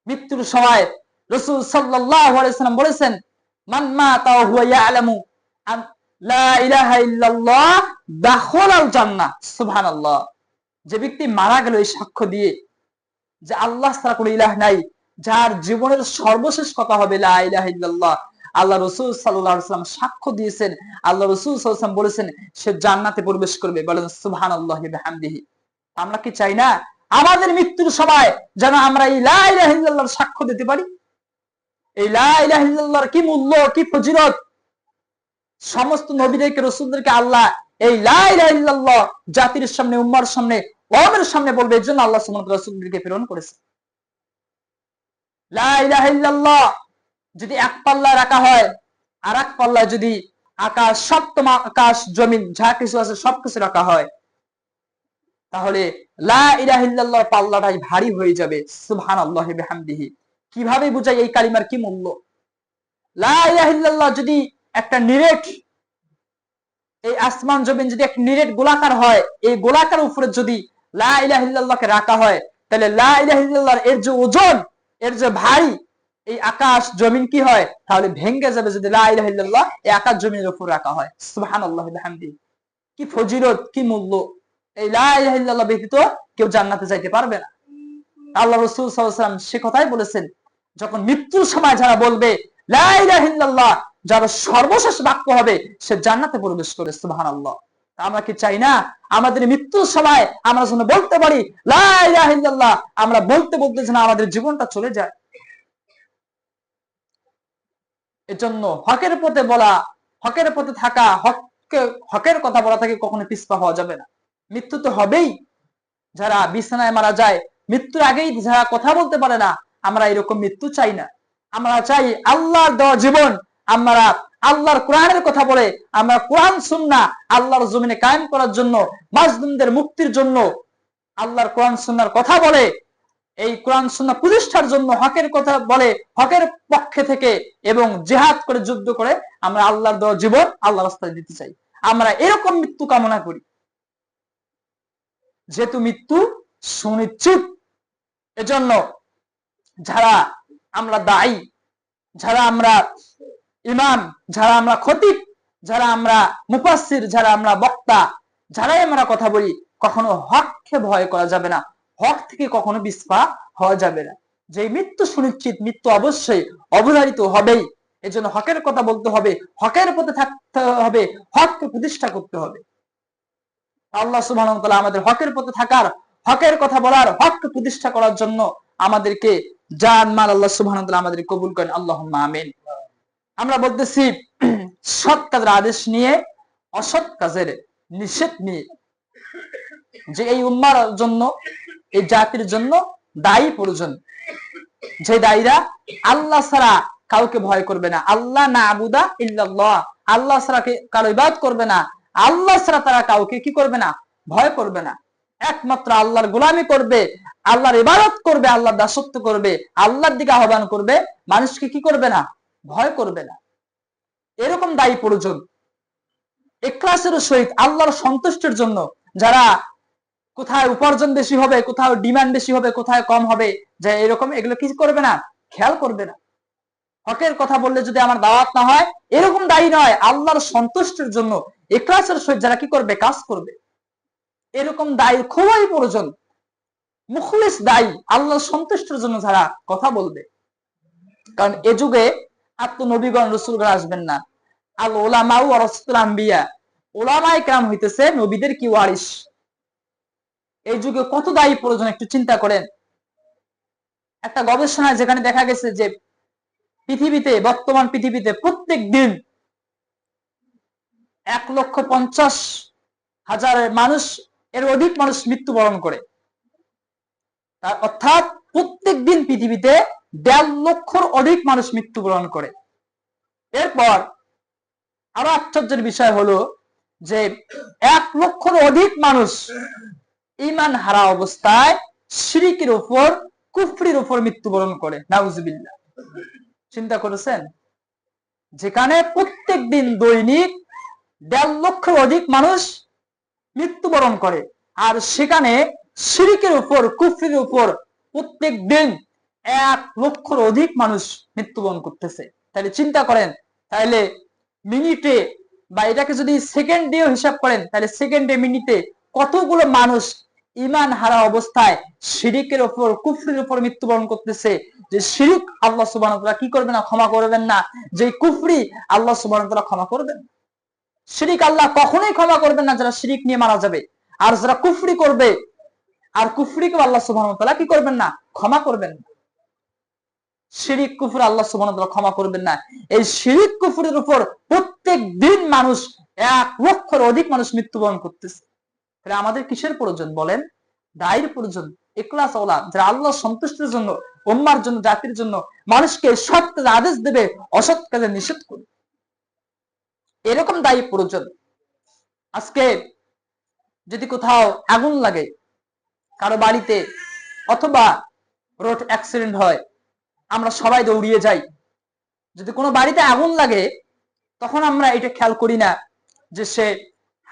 মৃত্যুর সময় রাসূল সাল্লাল্লাহু আলাইহি ওয়াসাল্লাম বলেছেন, মান মাতা ওয়া হুয়া ইয়ালামু আন লা ইলাহা ইল্লাল্লাহ দাখালাল জান্নাহ। সুবহানাল্লাহ। যে ব্যক্তি মারা গেল এই সাক্ষ্য দিয়ে যে আল্লাহ ছাড়া কোনো ইলাহ নাই, যার জীবনের সর্বশেষ কথা হবে লা ইলাহা ইল্লাল্লাহ, আল্লাহ রাসূল সাল্লাল্লাহু আলাইহি ওয়াসাল্লাম সাক্ষ্য দিয়েছেন, আল্লাহ রাসূল সাল্লাল্লাহু আলাইহি ওয়াসাল্লাম বলেছেন সে জান্নাতে প্রবেশ করবে। বলেন সুবহানাল্লাহি ওয়া বিহামদিহি। আমরা কি চাই না আমাদের মৃত্যুর সময় যেন আমরা এই লা ইলাহা ইল্লাল্লাহর সাক্ষ্য দিতে পারি? এই লা ইলাহা ইল্লাল্লাহর কি মূল্য, কি ফজিলত! সমস্ত নবীদেরকে, রাসূলদেরকে আল্লাহ এই লা ইলাহা ইল্লাল্লাহ জাতির সামনে, উম্মার সামনে, ওয়ামের সামনে বলবে, এর জন্য আল্লাহ সুবহানাহু ওয়া তাআলা রাসূলদেরকে প্রেরণ করেছে। লা ইলাহা ইল্লাল্লাহ যদি এক পাল্লায় রাখা হয়, আর এক পাল্লায় যদি আকাশ, সপ্তম আকাশ জমিন যা কিছু আছে সবকিছু রাখা হয়, তাহলে লা ইলাহা ইল্লাল্লাহর পাল্লাটাই ভারী হয়ে যাবে। সুবহানাল্লাহি বিহামদিহি। কিভাবে বুঝাই এই কালিমার কি মূল্য? লা ইলাহা ইল্লাল্লাহ যদি একটা নিরেট এই আসমান জমিন যদি এক নিরেট গোলাকার হয়, এই গোলাকার উপরে যদি লা ইলাহা ইল্লাল্লাহকে রাখা হয়, তাহলে লা ইলাহা ইল্লাল্লাহর এর যে ওজন, এর যে ভারী, এই আকাশ জমিন কি হয়, তাহলে ভেঙে যাবে যদি লা ইলাহা ইল্লাল্লাহ এই আকাশ জমিনের উপর রাখা হয়। সুবহানাল্লাহি ওয়া বিহামদিহি, কি ফজিলত, কি মূল্য! এই লা ইলাহা ইল্লাল্লাহ ব্যতীত কেউ জান্নাতে যাইতে পারবে না। আল্লাহ রাসূল সাল্লাল্লাহু আলাইহি ওয়াসাল্লাম সে কথাই বলেছেন, যখন মৃত্যুর সময় যারা বলবে লা ইলাহা ইল্লাল্লাহ, যার সর্বশেষ বাক্য হবে, সে জান্নাতে প্রবেশ করে। সুবহানাল্লাহ। আমরা কি চাই না আমাদের মৃত্যুর সময় আমরা যেন বলতে পারি লা ইলাহা ইল্লাল্লাহ, আমরা বলতে বলতে যেন আমাদের জীবনটা চলে যায়। এজন্য হকের পথে বলা, হকের পথে থাকা, হকের কথা বলা থেকে কখনো পিছপা হওয়া যাবে না। মৃত্যু তো হবেই। যারা বিছানায় মারা যায়, মৃত্যুর আগেই যারা কথা বলতে পারে না, আমরা এরকম মৃত্যু চাই না। আমরা চাই আল্লাহর দেওয়া জীবন, আমরা আল্লাহর কোরআনের কথা বলে, আমরা কোরআন সুন্নাহ আল্লাহর জমিনে কায়েম করার জন্য, মাজলুমদের মুক্তির জন্য আল্লাহর কোরআন সুন্নাহর কথা বলে, এই কোরআন সুন্নাহ প্রতিষ্ঠার জন্য হকের কথা বলে, হকের পক্ষে থেকে এবং জিহাদ করে, যুদ্ধ করে আমরা আল্লাহর দেওয়া জীবন আল্লাহর রাস্তায় দিতে চাই। আমরা এরকম মৃত্যু কামনা করি, যেহেতু মৃত্যু সুনিশ্চিত। এজন্য যারা আমরা দায়ী, যারা আমরা ইমাম, যারা আমরা খতিব, যারা আমরা মুফাসসির, যারা আমরা বক্তা, যারাই আমরা কথা বলি, কখনো হককে ভয় করা যাবে না, হক থেকে কখনো পিছপা হওয়া যাবে না। যে মৃত্যু সুনিশ্চিত, মৃত্যু অবশ্যই অবধারিত হবেই। এজন্য হকের কথা বলতে হবে, হকের পথে থাকতে হবে, হককে প্রতিষ্ঠা করতে হবে। আল্লাহ সুবহানাহু ওয়া তাআলা আমাদের হকের পথে থাকার, হকের কথা বলার, হককে প্রতিষ্ঠা করার জন্য আমাদেরকে জান মাল আল্লাহ সুবহানাহু ওয়া তাআলা আমাদের কবুল করেন। আল্লাহুম্মা আমিন। আমরা বলতেছি সৎ কাজের আদেশ নিয়ে, অসৎ কাজের নিষেধ নিয়ে, যে এই উম্মার জন্য, এই জাতির জন্য দায়ী প্রয়োজন, যে দায়ীরা আল্লাহ ছাড়া কাউকে ভয় করবে না, আল্লাহ না আবুদা ইল্লাল্লাহ, আল্লাহ ছাড়া কারো ইবাদত করবে না, আল্লাহ ছাড়া তারা কাউকে কি করবে না, ভয় করবে না, একমাত্র আল্লাহর গোলামি করবে, আল্লাহর ইবাদত করবে, আল্লাহর দাসত্ব করবে, আল্লাহর দিকে আহ্বান করবে, মানুষকে কি করবে না, ভয় করবে না। এরকম দায়ী প্রয়োজন, ইখলাসের সহিত আল্লাহর সন্তুষ্টির জন্য, যারা কোথায় উপার্জন বেশি হবে, কোথাও ডিমান্ড বেশি হবে, কোথায় কম হবে, যে এরকম এগুলো কি করবে না, খেয়াল করবে না। হকের কথা বললে যদি আমার দাওয়াত না হয়, এরকম দায়ী নয়, আল্লাহর সন্তুষ্টির জন্য ইখলাসের সহিত যারা কি করবে, কাজ করবে, এরকম দায়ী খুবই প্রয়োজন। মুখলিস দায়ী, আল্লাহর সন্তুষ্টির জন্য যারা কথা বলবে। কারণ এ যুগে আর তো নবীগণ রাসূলগণ আসবেন না। আল উলামা ওয়ারাসাতুল আম্বিয়া, উলামায়ে কেরাম হইতেছে নবীদের কি ওয়ারিস। এই যুগে কত দায়ী প্রয়োজন একটু চিন্তা করেন। একটা গবেষণায় যেখানে দেখা গেছে যে পৃথিবীতে, বর্তমান পৃথিবীতে প্রত্যেক দিন 1,50,000 মানুষ, এর অধিক মানুষ মৃত্যুবরণ করে। অর্থাৎ প্রত্যেক দিন পৃথিবীতে 1.5 লক্ষর অধিক মানুষ মৃত্যুবরণ করে। এরপর আরো আশ্চর্যের বিষয় হলো যে 1 লক্ষর অধিক মানুষ ঈমান হারা অবস্থায় শিরকের উপর, কুফরির উপর মৃত্যুবরণ করে। নাউজুবিল্লাহ। চিন্তা করেছেন? যেখানে প্রত্যেক দিন দৈনিক 1.5 লক্ষর অধিক মানুষ মৃত্যুবরণ করে, আর সেখানে শিরকের উপর, কুফরির উপর প্রত্যেক দিন 1 লক্ষর অধিক মানুষ মৃত্যুবরণ করতেছে। তাহলে চিন্তা করেন, তাহলে মিনিটে, বা এটাকে যদি সেকেন্ড দিয়েও হিসাব করেন, তাহলে সেকেন্ডে, মিনিটে কতগুলো মানুষ ঈমান হারা অবস্থায় শিরকের উপর, কুফরির উপর মৃত্যুবরণ করতেছে। যে শিরক আল্লাহ সুবহানাহু ওয়া তাআলা কি করবেন না, ক্ষমা করবেন না। যে কুফরি আল্লাহ সুবহানাহু ওয়া তাআলা ক্ষমা করবেন। শিরক আল্লাহ কখনোই ক্ষমা করবেন না যারা শিরক নিয়ে মারা যাবে। আর যারা কুফরি করবে, আর কুফরিকে আল্লাহ সুবহানাহু ওয়া তাআলা কি করবেন না, ক্ষমা করবেন না। শিরক কুফর আল্লাহ সুবহানাহু ওয়া তাআলা ক্ষমা করবেন না। এই শিরক কুফরের উপর প্রত্যেক দিন মানুষ 1 লক্ষর অধিক মানুষ মৃত্যুবরণ করতেছে। তাহলে আমাদের কিসের প্রয়োজন বলেন? দায়ের প্রয়োজন, ইখলাস ওয়ালা, যারা আল্লাহ সন্তুষ্টির জন্য, উম্মার জন্য, জাতির জন্য মানুষকে সৎ কাজের আদেশ দেবে, অসৎ কাজের নিষেধ করবে, এরকম দায়ী প্রয়োজন। আজকে যদি কোথাও আগুন লাগে কারো বাড়িতে, অথবা রোড অ্যাক্সিডেন্ট হয়, আমরা সবাই দৌড়িয়ে যাই। যদি কোনো বাড়িতে আগুন লাগে, তখন আমরা এটা খেয়াল করি না যে সে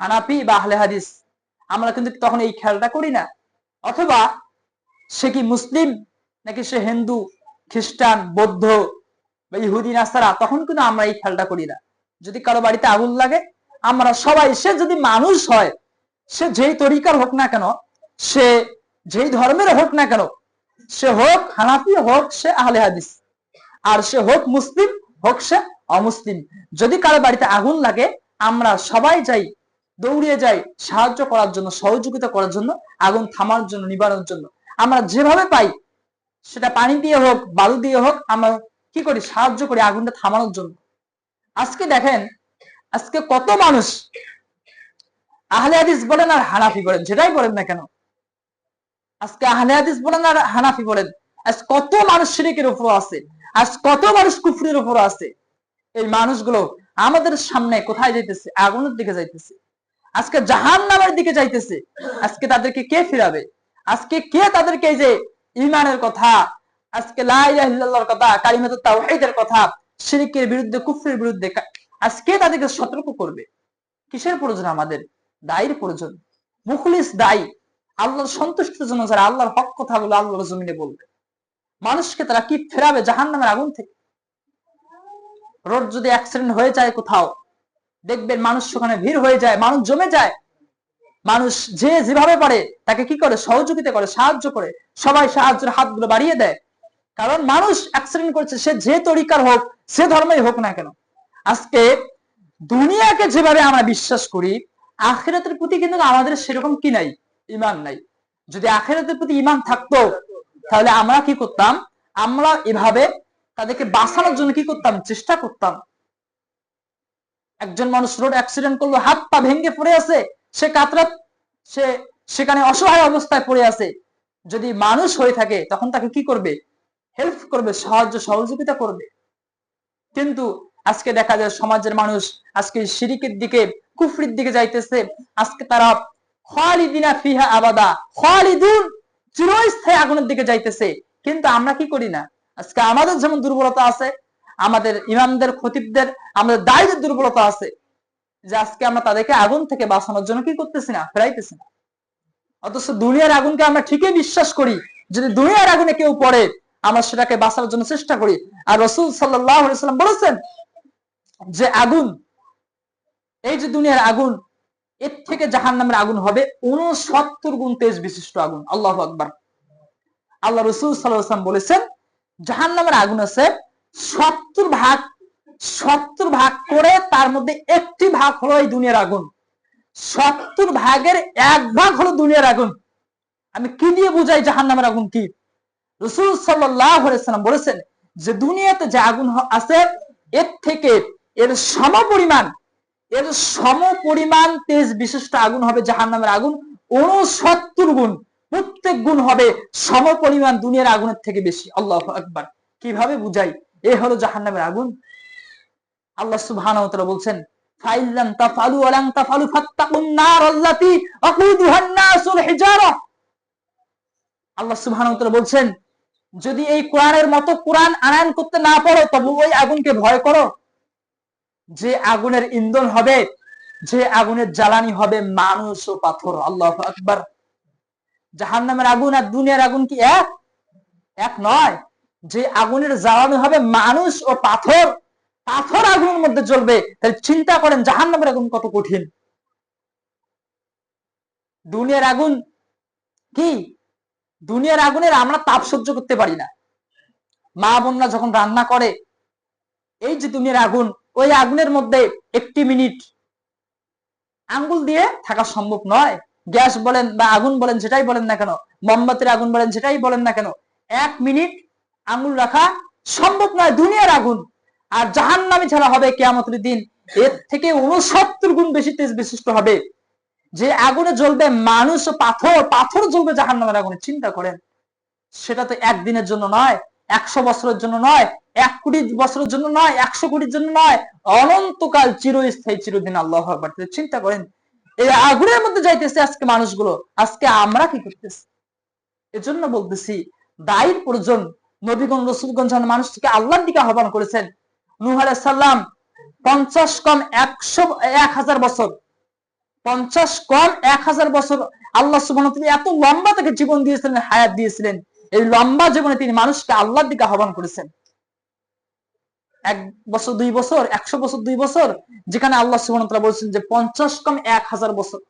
হানাফি বা আহলে হাদিস, আমরা কিন্তু তখন এই খেয়ালটা করি না। অথবা সে কি মুসলিম নাকি সে হিন্দু, খ্রিস্টান, বৌদ্ধ বা ইহুদি, নাসারা, তখন কিন্তু আমরা এই খেয়ালটা করি না। যদি কারো বাড়িতে আগুন লাগে, আমরা সবাই, সে যদি মানুষ হয়, সে যেই তরিকার হোক না কেন, সে যেই ধর্মের হোক না কেন, সে হোক হানাফি, হোক সে আহলে হাদিস, আর সে হোক মুসলিম, হোক সে অমুসলিম, যদি কারো বাড়িতে আগুন লাগে, আমরা সবাই যাই, দৌড়িয়ে যাই সাহায্য করার জন্য, সহযোগিতা করার জন্য, আগুন থামার জন্য, নিবারণের জন্য। আমরা যেভাবে পাই, সেটা পানি দিয়ে হোক, বালু দিয়ে হোক, আমরা কি করি, সাহায্য করি আগুনটা থামানোর জন্য। আজকে দেখেন, আজকে কত মানুষ আহলে হাদিস বলেন আর হানাফি বলেন, যেটাই বলেন না কেন, আজকে আহলে হাদিস বলেন আর হানাফি বলেন, আজ কত মানুষ শিরকের উপর আছে, আজ কত মানুষ কুফরির উপর আছে। এই মানুষগুলো আমাদের সামনে কোথায় যাইতেছে? আগুনের দিকে যাইতেছে, আজকে জাহান্নামের দিকে যাইতেছে। আজকে তাদেরকে কে ফিরাবে? আজকে কে তাদেরকে এই যে ঈমানের কথা, আজকে লা ইলাহা ইল্লাল্লাহর কথা, কালিমাতুত তাওহীদের কথা, শিরকের বিরুদ্ধে, কুফরের বিরুদ্ধে আজকে তাদেরকে সতর্ক করবে? কিসের প্রয়োজন? আমাদের দায়ীর প্রয়োজন, মুখলিস দায়ী, আল্লাহর সন্তুষ্টির জন্য যারা আল্লাহর হক কথাগুলো আল্লাহর জমিনে বলবে, মানুষকে তারা কি ফেরাবে জাহান্নামের আগুন থেকে? রোড যদি অ্যাক্সিডেন্ট হয়ে যায় কোথাও, দেখবেন মানুষ সেখানে ভিড় হয়ে যায়, মানুষ জমে যায়, মানুষ যে যেভাবে পারে তাকে কি করে, সহযোগিতা করে, সাহায্য করে, সবাই সাহায্যের হাতগুলো বাড়িয়ে দেয়। কারণ মানুষ অ্যাক্সিডেন্ট করছে, সে যে তরিকার হোক, সে ধর্মেই হোক না কেন। আজকে দুনিয়াকে যেভাবে আমরা বিশ্বাস করি, আখিরাতের প্রতি কিন্তু আমাদের সেরকম কি নাই, ঈমান নাই। যদি আখিরাতের প্রতি ঈমান থাকতো, তাহলে আমরা কি করতাম? আমরা এভাবে তাদেরকে বাঁচানোর জন্য কি করতাম? চেষ্টা করতাম। একজন মানুষ রোড অ্যাক্সিডেন্ট করলো, হাত পা ভেঙে পড়ে আছে, সে কাতরাত, সে সেখানে অসহায় অবস্থায় পড়ে আছে। যদি মানুষ হয়ে থাকে, তখন তাকে কি করবে? হেল্প করবে, সাহায্য সহযোগিতা করবে। কিন্তু আজকে দেখা যায় সমাজের মানুষ আজকে শিরিকের দিকে, কুফরির দিকে যাইতেছে। আজকে তারা খালিদিনা ফিহা আবাদা, খালিদুন, চিরস্থায়ী আগুনের দিকে যাইতেছে। কিন্তু আমরা কি করি না? আজকে আমাদের যেমন দুর্বলতা আছে, আমাদের ইমামদের, খতিবদের, আমাদের দায়ীদের দুর্বলতা আছে, যে আজকে আমরা তাদেরকে আগুন থেকে বাঁচানোর জন্য কি করতেছি না, ফেরাইতেছি না। অথচ দুনিয়ার আগুনকে আমরা ঠিকই বিশ্বাস করি, যদি দুনিয়ার আগুনে কেউ পড়ে, আমরা সেটাকে বাঁচানোর জন্য চেষ্টা করি। আর রাসূল সাল্লাল্লাহু আলাইহি ওয়াসাল্লাম বলেছেন যে আগুন, এই যে দুনিয়ার আগুন, এর থেকে জাহান্নামের আগুন হবে 69 গুণ তেজ বিশিষ্ট আগুন। আল্লাহু আকবার। আল্লাহ রাসূল সাল্লাল্লাহু আলাইহি ওয়াসাল্লাম বলেছেন, জাহান্নামের আগুন আছে 70 ভাগ, 70 ভাগ করে তার মধ্যে একটি ভাগ হলো এই দুনিয়ার আগুন। 70 ভাগের 1 ভাগ হলো দুনিয়ার আগুন। আমি কি দিয়ে বুঝাই জাহান্নামের আগুন কি? রাসূল সাল্লাল্লাহু আলাইহি ওয়াসাল্লাম বলেছেন যে দুনিয়াতে যে আগুন আছে, এর থেকে এর সমপরিমাণ তেজ বিশিষ্ট আগুন হবে জাহান্নামের আগুন 69 গুণ। প্রত্যেক গুণ হবে সমপরিমাণ দুনিয়ার আগুনের থেকে বেশি। আল্লাহু আকবার। কিভাবে বুঝাই? এ হলো জাহান্নামের আগুন। আল্লাহ সুবহানাহু ওয়া তাআলা বলছেন, ফাইল্লাম তাফালু ওয়া লাম তাফালু ফাত্তাকুন নার আল্লাতী আকুদুহান নাসুল হিজারা। আল্লাহ সুবহানাহু ওয়া তাআলা বলছেন, যদি এই কোরআনের মতো কোরআন আনায়ন করতে না পারো, তবে ওই আগুনকে ভয় করো, যে আগুনের ইন্ধন হবে, যে আগুনের জ্বালানি হবে মানুষ ও পাথর। আল্লাহু আকবার। জাহান্নামের আগুন আর দুনিয়ার আগুন কি এক নয়? যে আগুনের জ্বালানি হবে মানুষ ও পাথর, পাথর আগুনের মধ্যে জ্বলবে। তাহলে চিন্তা করেন জাহান্নামের আগুন কত কঠিন। দুনিয়ার আগুন কি? দুনিয়ার আগুনের আমরা তাপ সহ্য করতে পারি না। মা বোনরা যখন রান্না করে, এই যে দুনিয়ার আগুন, ওই আগুনের মধ্যে 1 মিনিট আঙ্গুল দিয়ে থাকা সম্ভব নয়। গ্যাস বলেন বা আগুন বলেন, যেটাই বলেন না কেন, মোমবাতির আগুন বলেন, যেটাই বলেন না কেন, 1 মিনিট আঙ্গুল রাখা সম্ভব নয় দুনিয়ার আগুন। আর জাহান্নামী ছাড়া হবে কিয়ামতের দিন এর থেকে 69 গুণ বেশি তেজ বিশিষ্ট হবে। যে আগুনে জ্বলবে মানুষ ও পাথর, পাথর জ্বলবে জাহান্নামের আগুনে। চিন্তা করেন, সেটা তো একদিনের জন্য নয়, 100 বছরের জন্য নয়, 1 কোটি বছরের জন্য নয়, 100 কোটির জন্য নয়, অনন্তকাল, চিরস্থায়ী, চিরদিন। আল্লাহু আকবার। চিন্তা করেন, এই আগুনের মধ্যে যাইতেছে আজকে মানুষগুলো, আজকে আমরা কি করতেছি? এজন্য বলতেছি দায়ীর প্রয়োজন। নবীগণ, রাসূলগণ যখন মানুষকে আল্লাহর দিকে আহ্বান করেছেন, নূহ আলাইহিস সালাম 50 কম 1000 বছর 50 কম 1000 বছর আল্লাহ সুবহানাহু ওয়া তাআলা এত লম্বা তাকে জীবন দিয়েছিলেন, হায়াত দিয়েছিলেন। এই লম্বা জীবনে তিনি মানুষকে আল্লাহর দিকে আহ্বান করেছেন। 1 বছর 2 বছর 100 বছর 2 বছর, যেখানে আল্লাহ সুবহানাহু ওয়া তাআলা বলেছেন যে 50 কম 1000 বছর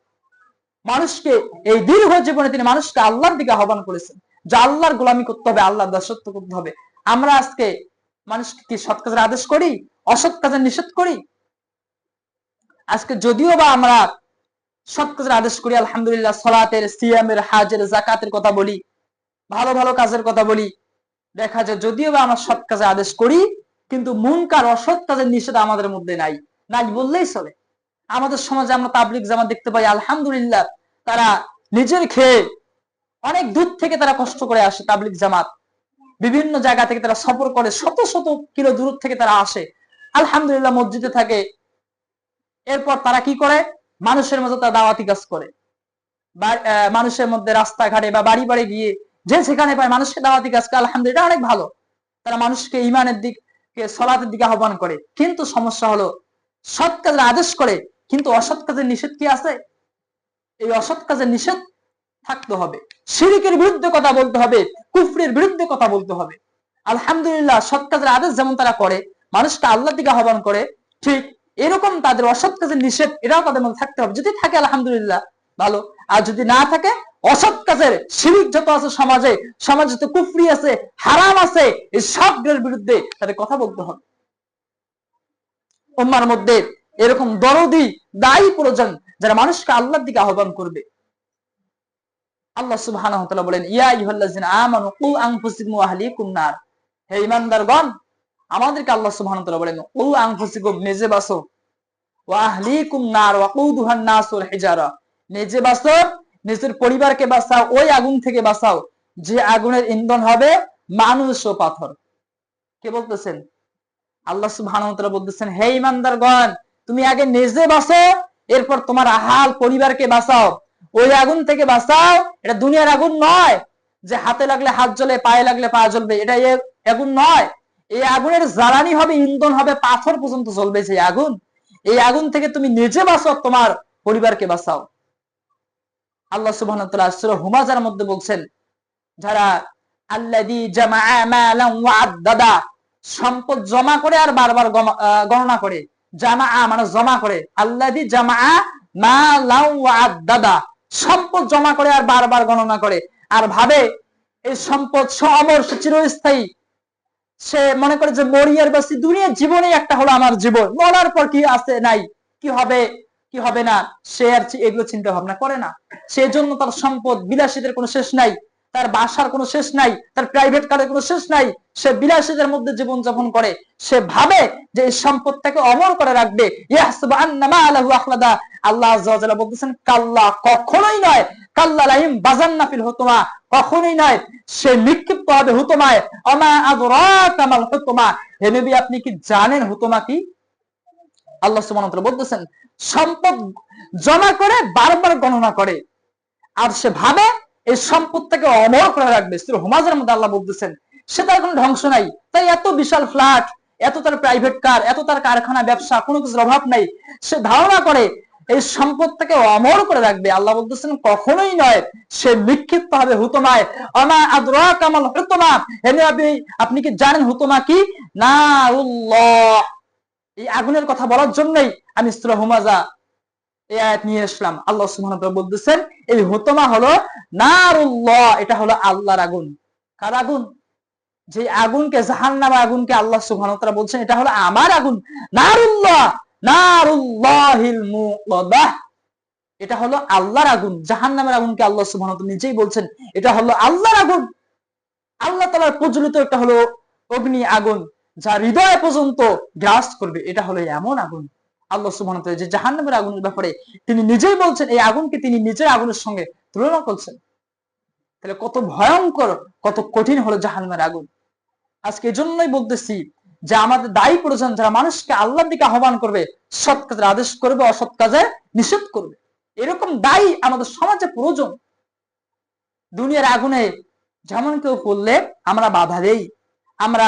মানুষকে, এই দীর্ঘ জীবনে তিনি মানুষকে আল্লাহর দিকে আহ্বান করেছেন যে আল্লাহর গোলামি করতে হবে, আল্লাহর দাসত্ব করতে হবে। আমরা আজকে মানুষকে কি সৎ কাজের আদেশ করি, অসৎ কাজের নিষেধ করি? আজকে যদিও বা আমরা সৎ কাজের আদেশ করি, আলহামদুলিল্লাহ, সালাতের, সিয়ামের, হাজের, জাকাতের কথা বলি, ভালো ভালো কাজের কথা বলি, দেখা যায় যদিও বা আমরা সৎ কাজের আদেশ করি, কিন্তু মুনকার অসৎ কাজের নিষেধ আমাদের মধ্যে নাই, নাই বললেই চলে। আমাদের সমাজে আমরা তাবলিগ জামাত দেখতে পাই, আলহামদুলিল্লাহ, তারা নিজের খেয়ে অনেক দূর থেকে তারা কষ্ট করে আসে। তাবলিগ জামাত বিভিন্ন জায়গা থেকে তারা সফর করে, শত শত কিলো দূর থেকে তারা আসে, আলহামদুলিল্লাহ, মসজিদে থাকে। এরপর তারা কি করে? মানুষের মধ্যে তারা দাওয়াতি কাজ করে, মানুষের মধ্যে রাস্তাঘাটে বা বাড়ি বাড়ি গিয়ে যে সেখানে পায় মানুষকে দাওয়াতি কাজ করে, আলহামদুলিল্লাহ, অনেক ভালো। তারা মানুষকে ইমানের দিকে, সলাতের দিকে আহ্বান করে। কিন্তু সমস্যা হলো সৎ কাজের আদেশ করে, কিন্তু অসৎ কাজের নিষেধ কি আছে? এই অসৎ কাজের নিষেধ থাকতে হবে, শিরকের বিরুদ্ধে কথা বলতে হবে, কুফরের বিরুদ্ধে কথা বলতে হবে। আলহামদুলিল্লাহ, সৎ কাজের আদেশ যেমন তারা করে, মানুষকে আল্লাহর দিকে আহ্বান করে, ঠিক এরকম তাদের অসৎ কাজের নিষেধ এটাও তাদের মধ্যে থাকতে হবে। যদি থাকে আলহামদুলিল্লাহ ভালো, আর যদি না থাকে, অসৎ কাজের শিরক যত আছে সমাজে, সমাজে যত কুফরি আছে, হারাম আছে, এই সবগুলোর বিরুদ্ধে তাদের কথা বলতে হবে। উম্মার মধ্যে এরকম দরদি দায়ী প্রয়োজন, যারা মানুষকে আল্লাহর দিকে আহ্বান করবে। আল্লাহ সুবহানাহু ওয়া তাআলা বলেন, ইয়া আইয়ুহাল্লাযিনা আমানু কু আনফুসাকুম ওয়া আহলিকুম নার। হে ঈমানদারগণ, আমাদেরকে আল্লাহ সুবহানাহু ওয়া তাআলা বলেন, কু আনফুসাকুম, নিজে বাঁচো, ওয়া আহলিকুম নার ওয়াকুদুহান নাস ওয়াল হিজারা, নিজে বাঁচো, নিজের পরিবারকে বাঁচাও, ওই আগুন থেকে বাঁচাও যে আগুনের ইন্ধন হবে মানুষ ও পাথর। কে বলতেছেন? আল্লাহ সুবহানাহু ওয়া তাআলা বলতেছেন, হে ঈমানদারগণ, তুমি আগে নিজে বাঁচো, এরপর তোমার আহাল পরিবারকে বাঁচাও। ওই আগুন থেকে বাঁচাও, এটা দুনিয়ার আগুন নয় যে হাতে লাগলে হাত জ্বলে, পায়ে লাগলে পা জ্বলবে, এটা আগুন নয়। এই আগুনের জ্বালানি হবে, ইন্ধন হবে, পাথর পর্যন্ত জ্বলবে সেই আগুন। এই আগুন থেকে তুমি নিজে বাঁচাও, তোমার পরিবারকে বাঁচাও। আল্লাহ সুবহানাহু ওয়া তাআলা সূরা হুমাযার মধ্যে বলছেন, যারা আল্লাযী জামাআ মালান ওয়া আদ্দাদা, সম্পদ জমা করে আর বারবার গণনা করে, জামাআ মানে জমা করে, আল্লাযী জামাআ মালান ওয়া আদ্দাদা, সম্পদ জমা করে আর বারবার গণনা করে, আর ভাবে এই সম্পদ অমর, চিরস্থায়ী। সে মনে করে যে মরিয়ার বাসি, দুনিয়ার জীবনে একটা হলো আমার জীবন, মরার পর কি আছে নাই, কি হবে কি হবে না, সে আর এগুলো চিন্তা ভাবনা করে না। সেজন্য তার সম্পদ বিলাসীদের কোনো শেষ নাই, তার বাসার কোনো শেষ নাই, তার প্রাইভেট কারের কোনো শেষ নাই। সে বিলাসীদের মধ্যে জীবন যাপন করে, সে ভাবে যে এই সম্পদটাকে অমর করে রাখবে। ইয়াহসাবু আন্না মাআলাহু আখলাদা, আল্লাহ আযজা ওয়া জাল্লা বলতেছেন, কাল্লা, কখনোই নয়, কাল্লা লাহিম বাযান্না ফিল হুতমা, কখনোই নয়, সে নিক্ষিপ্ত হবে হুতমায়। আমা আদরাকা মাল হুতমা, হে নবী, আপনি কি জানেন হুতমা কি? আল্লাহ সুবহানাহু ওয়া তাআলা বলতেছেন, সম্পদ জমা করে বারবার গণনা করে, আর সে ভাবে এই সম্পদটাকে অমর করে রাখবে। সূরা হুমাযার মধ্যে আল্লাহ বলতেছেন, সে তার কোনো ধ্বংস নাই, তাই এত বিশাল ফ্ল্যাট, এত তার প্রাইভেট কার, এত তার কারখানা, ব্যবসা, কোনো কিছুর অভাব নাই। সে ধারণা করে এই সম্পদটাকে অমর করে রাখবে। আল্লাহ বলতেছেন, কখনোই নয়, সে নিক্ষিপ্ত হবে হুতমায়। আমা আদরাকা মাল হুতমা, হে নবী, আপনি কি জানেন হুতমা কি? নারুল্লাহ। এই আগুনের কথা বলার জন্যই আমি সূরা হুমাযা এই আয়াত নিয়ে আসলাম। আল্লাহ সুবহানাহু ওয়া তাআলা বলতেছেন, এই হুতমা হলো নারুল্লাহ, এটা হলো আল্লাহর আগুন। কার আগুন? যে আগুনকে, জাহান্নামের আগুনকে আল্লাহ সুবহানাহু ওয়া তাআলা বলছেন এটা হলো আমার আগুন। নারুল্লাহ, নারুল্লাহিল মুকাদ্দাহ, এটা হলো আল্লাহর আগুন। জাহান্নামের আগুনকে আল্লাহ সুবহানাহু ওয়া তাআলা নিজেই বলছেন এটা হলো আল্লাহর আগুন। আল্লাহ তাআলার প্রজ্বলিত একটা হলো অগ্নি আগুন, যা হৃদয় পর্যন্ত গ্রাস করবে, এটা হলো এমন আগুন। আল্লাহ সুবহানাহু ওয়া তাআলা যে জাহান্নামের আগুনের ব্যাপারে তিনি নিজেই বলছেন, এই আগুনকে তিনি নিজের আগুনের সঙ্গে তুলনা করছেন। তাহলে কত ভয়ঙ্কর, কত কঠিন হলো জাহান্নামের আগুন। আজকে এজন্যই বলতেছি যে আমাদের দায়ী প্রয়োজন, যারা মানুষকে আল্লাহর দিকে আহ্বান করবে, সৎ কাজের আদেশ করবে, অসৎ কাজে নিষেধ করবে, এরকম দায়ী আমাদের সমাজে প্রয়োজন। দুনিয়ার আগুনে যেমন কেউ পড়লে আমরা বাধা দেই, আমরা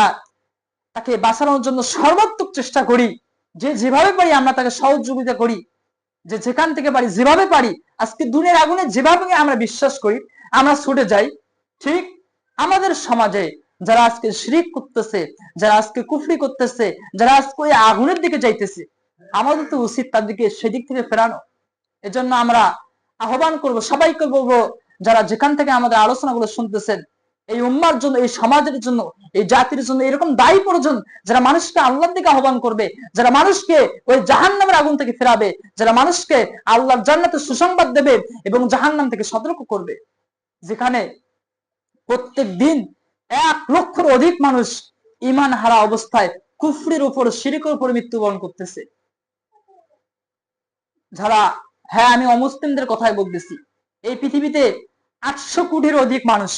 তাকে বাঁচানোর জন্য সর্বাত্মক চেষ্টা করি, যে যেভাবে পারি আমরা তাকে সহযোগিতা করি। যে যেখান থেকে পারি যেভাবে পারি আজকে দুনিয়ার আগুনে যেভাবে আমরা বিশ্বাস করি আমরা ছুটে যাই, ঠিক আমাদের সমাজে যারা আজকে শিরক করতেছে, যারা আজকে কুফরি করতেছে, যারা আজকে ওই আগুনের দিকে যাইতেছে, আমাদের তো উচিত তাদেরকে সেদিক থেকে ফেরানো। এজন্য আমরা আহ্বান করব, সবাইকে বলবো যারা যেখান থেকে আমাদের আলোচনাগুলো শুনতেছেন, এই উম্মার জন্য, এই সমাজের জন্য, এই জাতির জন্য এরকম দায়ী প্রয়োজন যারা মানুষকে আল্লাহর দিকে আহ্বান করবে, যারা মানুষকে ওই জাহান্নামের আগুন থেকে ফেরাবে, যারা মানুষকে আল্লাহর জান্নাতের সুসংবাদ দেবে এবং জাহান্নাম থেকে সতর্ক করবে। যেখানে প্রত্যেক দিন 1 লক্ষের অধিক মানুষ ঈমান হারা অবস্থায় কুফরির উপর, শিরকের উপর মৃত্যুবরণ করতেছে। যারা, হ্যাঁ আমি অমুসলিমদের কথাই বলতেছি, এই পৃথিবীতে 800 কোটির অধিক মানুষ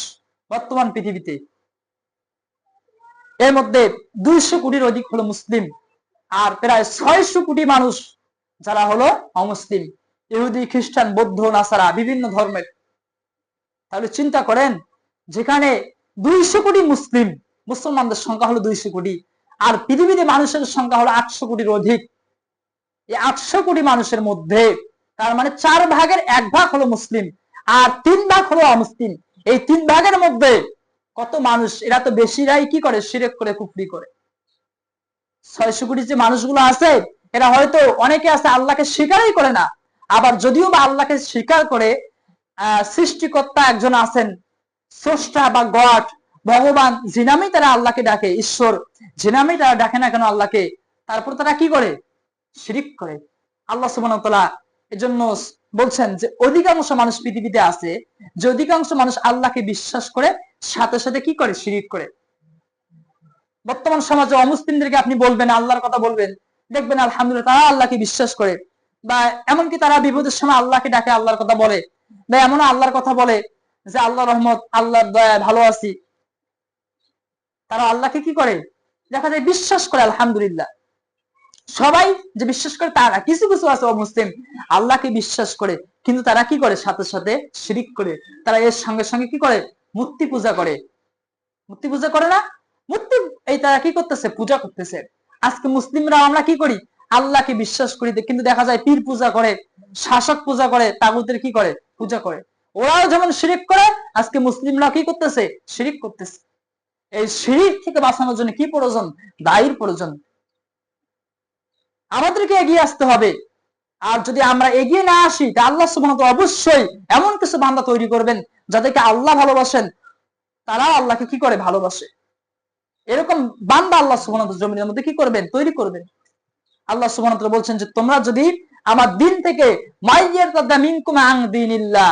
বর্তমান পৃথিবীতে, এর মধ্যে 200 কোটির অধিক হলো মুসলিম, আর প্রায় 600 কোটি মানুষ যারা হলো অমুসলিম, ইহুদি, খ্রিস্টান, বৌদ্ধ, নাসারা, বিভিন্ন ধর্মের। তাহলে চিন্তা করেন, যেখানে 200 কোটি মুসলিম, মুসলমানদের সংখ্যা হলো 200 কোটি, আর পৃথিবীতে মানুষের সংখ্যা হলো 800 কোটির অধিক। এই 800 কোটি মানুষের মধ্যে তার মানে 4 ভাগের 1 ভাগ হলো মুসলিম আর 3 ভাগ হলো অমুসলিম। এই 3 ভাগের মধ্যে কত মানুষ, এরা তো বেশিরাই কি করে, শিরক করে, কুফরি করে। 600 কোটি যে মানুষগুলো আছে, এরা হয়তো অনেকে আছে আল্লাহকে স্বীকারই করে না, আবার যদিও বা আল্লাহকে স্বীকার করে, সৃষ্টিকর্তা একজন আছেন, স্রষ্টা বা গড, ভগবান, যে নামেই তারা আল্লাহকে ডাকে, ঈশ্বর যে নামেই তারা ডাকে না কেন আল্লাহকে, তারপর তারা কি করে, শিরিক করে। আল্লাহ সুবহানাহু ওয়া তাআলা এজন্য বলছেন যে অধিকাংশ মানুষ পৃথিবীতে আছে, যে অধিকাংশ মানুষ আল্লাহকে বিশ্বাস করে, সাথে সাথে কি করে, শিরিক করে। বর্তমান সমাজে অমুসলিমদেরকে আপনি বলবেন, আল্লাহর কথা বলবেন, দেখবেন আলহামদুলিল্লাহ তারা আল্লাহকে বিশ্বাস করে, বা এমনকি তারা বিপদের সময় আল্লাহকে ডাকে, আল্লাহর কথা বলে, বা এমন আল্লাহর কথা বলে যে আল্লাহ রহমত, আল্লাহর দয়া, ভালো আছি। তারা আল্লাহকে কি করে, দেখা যায় বিশ্বাস করে। আলহামদুলিল্লাহ সবাই যে বিশ্বাস করে তা না, কিছু কিছু আছে অমুসলিম আল্লাহকে বিশ্বাস করে, কিন্তু তারা কি করে, সাথে সাথে শিরিক করে। তারা এর সঙ্গে সঙ্গে কি করে, মূর্তি পূজা করে। মূর্তি পূজা করে না, মূর্তি এই তারা কি করতেছে, পূজা করতেছে। আজকে মুসলিমরা আমরা কি করি, আল্লাহকে বিশ্বাস করি, কিন্তু দেখা যায় পীর পূজা করে, শাসক পূজা করে, তাগুতের কি করে, পূজা করে। ওরাও যেমন শিরিক করে, আজকে মুসলিমরা কি করতেছে, শিরিক করতেছে। এই শিরিক থেকে বাঁচানোর জন্য কি প্রয়োজন, দায়ীর প্রয়োজন। আমাদেরকে এগিয়ে আসতে হবে। আর যদি আমরা এগিয়ে না আসি, তা আল্লাহ সুবহানাহু ওয়া তাআলা অবশ্যই এমন কিছু বান্দা তৈরি করবেন যাদেরকে আল্লাহ ভালোবাসেন, তারা আল্লাহকে কি করে, ভালোবাসে। এরকম বান্দা আল্লাহ সুবহানাহু ওয়া তাআলা জমিনের মধ্যে কি করবেন, তৈরি করবেন। আল্লাহ সুবহানাহু ওয়া তাআলা বলছেন যে তোমরা যদি আমার দিন থেকে মাইয়ারতাদা মিনকুম আন দীনিল্লাহ,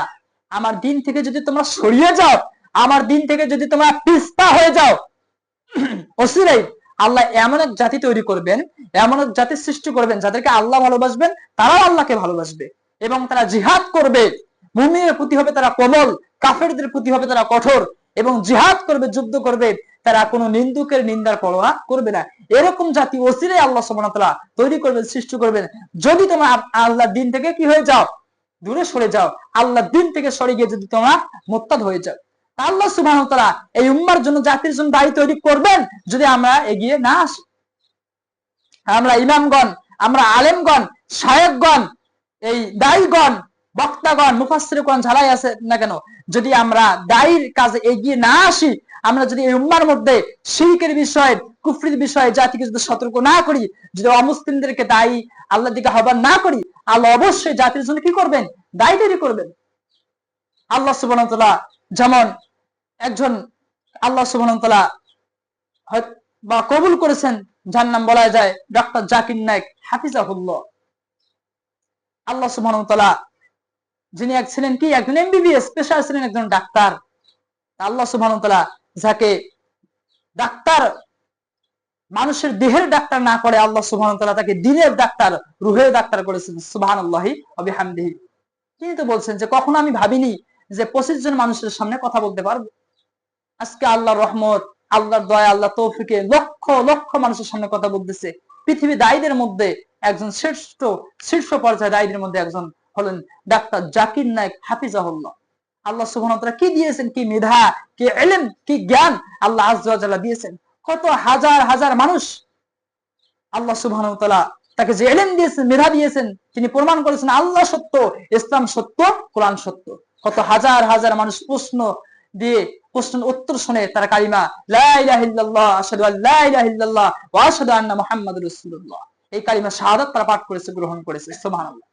আমার দিন থেকে যদি তোমরা সরিয়ে যাও, আমার দিন থেকে যদি তোমরা পিছপা হয়ে যাও, অচিরেই আল্লাহ এমন এক জাতি তৈরি করবেন, এমন এক জাতির সৃষ্টি করবেন যাদেরকে আল্লাহ ভালোবাসবেন, তারাও আল্লাহকে ভালোবাসবে, এবং তারা জিহাদ করবে। মুমিনের প্রতি হবে তারা কোমল, কাফেরদের প্রতি হবে তারা কঠোর, এবং জিহাদ করবে, যুদ্ধ করবে, তারা কোনো নিন্দুকের নিন্দার পরোয়া করবে না। এরকম জাতি অচিরেই আল্লাহ সুবহানাহু ওয়া তাআলা তৈরি করবেন, সৃষ্টি করবেন, যদি তোমরা আল্লাহর দিন থেকে কি হয়ে যাও, দূরে সরে যাও। আল্লাহর দিন থেকে সরে গিয়ে যদি তোমরা মুরতাদ হয়ে যাও, আল্লাহ সুবহানাহু ওয়া তাআলা এই উম্মার জন্য, জাতির জন্য দায়ী তৈরি করবেন যদি আমরা এগিয়ে না আসি। আমরা ইমামগণ, আমরা আলেমগণ, শায়েখগণ, এই দায়ীগণ, বক্তাগণ, মুফাসসিরগণ যারাই আছে না কেন, যদি আমরা দায়ীর কাজে এগিয়ে না আসি, আমরা যদি এই উম্মার মধ্যে শিরকের বিষয়ে, কুফরির বিষয়ে জাতিকে যদি সতর্ক না করি, যদি অমুসলিমদেরকে দায়ী আল্লাহর দিকে আহ্বান না করি, আল্লাহ অবশ্যই জাতির জন্য কি করবেন, দায়ী তৈরি করবেন। আল্লাহ সুবহানাহু ওয়া তাআলা যেমন একজন, আল্লাহ সুবহানাহু ওয়া তাআলা বা কবুল করেছেন, যার নাম বলা যায় ডক্টর জাকির নায়েক হাফিজাহুল্লাহ। আল্লাহ সুবহানাহু ওয়া তাআলা যিনি এক ছিলেন কি, একজন এমবিবিএস পেশায় ছিলেন, একজন ডাক্তার। আল্লাহ সুবহানাহু ওয়া তাআলা যাকে ডাক্তার, মানুষের দেহের ডাক্তার না করে, আল্লাহ সুবহানাহু ওয়া তাআলা তাকে দিনের ডাক্তার, রুহের ডাক্তার করেছেন। সুবহানাল্লাহি ওয়া বিহামদিহি। তিনি তো বলছেন যে কখনো আমি ভাবিনি যে 25 জন মানুষের সামনে কথা বলতে পারবো। আজকে আল্লাহর রহমত, আল্লাহর দয়া, আল্লাহ তৌফিকে লক্ষ লক্ষ মানুষের সামনে কথা বলতেছে। পৃথিবী দায়ীদের মধ্যে একজন শীর্ষ পর্যায়ে দায়ীদের মধ্যে একজন হলেন ডাক্তার জাকির নায়েক হাফিজাহুল্লাহ। আল্লাহ সুবহানাহু ওয়া তাআলা কি দিয়েছেন, কি মেধা, কি ইলম, কি জ্ঞান আল্লাহ আযজা ওয়া জাল্লা দিয়েছেন। কত হাজার হাজার মানুষ আল্লাহ সুবহানাহু ওয়া তাআলা তাকে যে ইলম দিয়েছেন, মেধা দিয়েছেন, তিনি প্রমাণ করেছেন আল্লাহ সত্য, ইসলাম সত্য, কোরআন সত্য। কত হাজার হাজার মানুষ প্রশ্ন উত্তর শুনে তারা কালিমা লা ইলাহা ইল্লাল্লাহ আশহাদু আল্লা ইলাহা ইল্লাল্লাহ ওয়া আশহাদু আন্না মুহাম্মাদুর রাসূলুল্লাহ, এই কালিমা শাহাদাত তারা পাঠ করেছে, গ্রহণ করেছে। সুবহানাল্লাহ।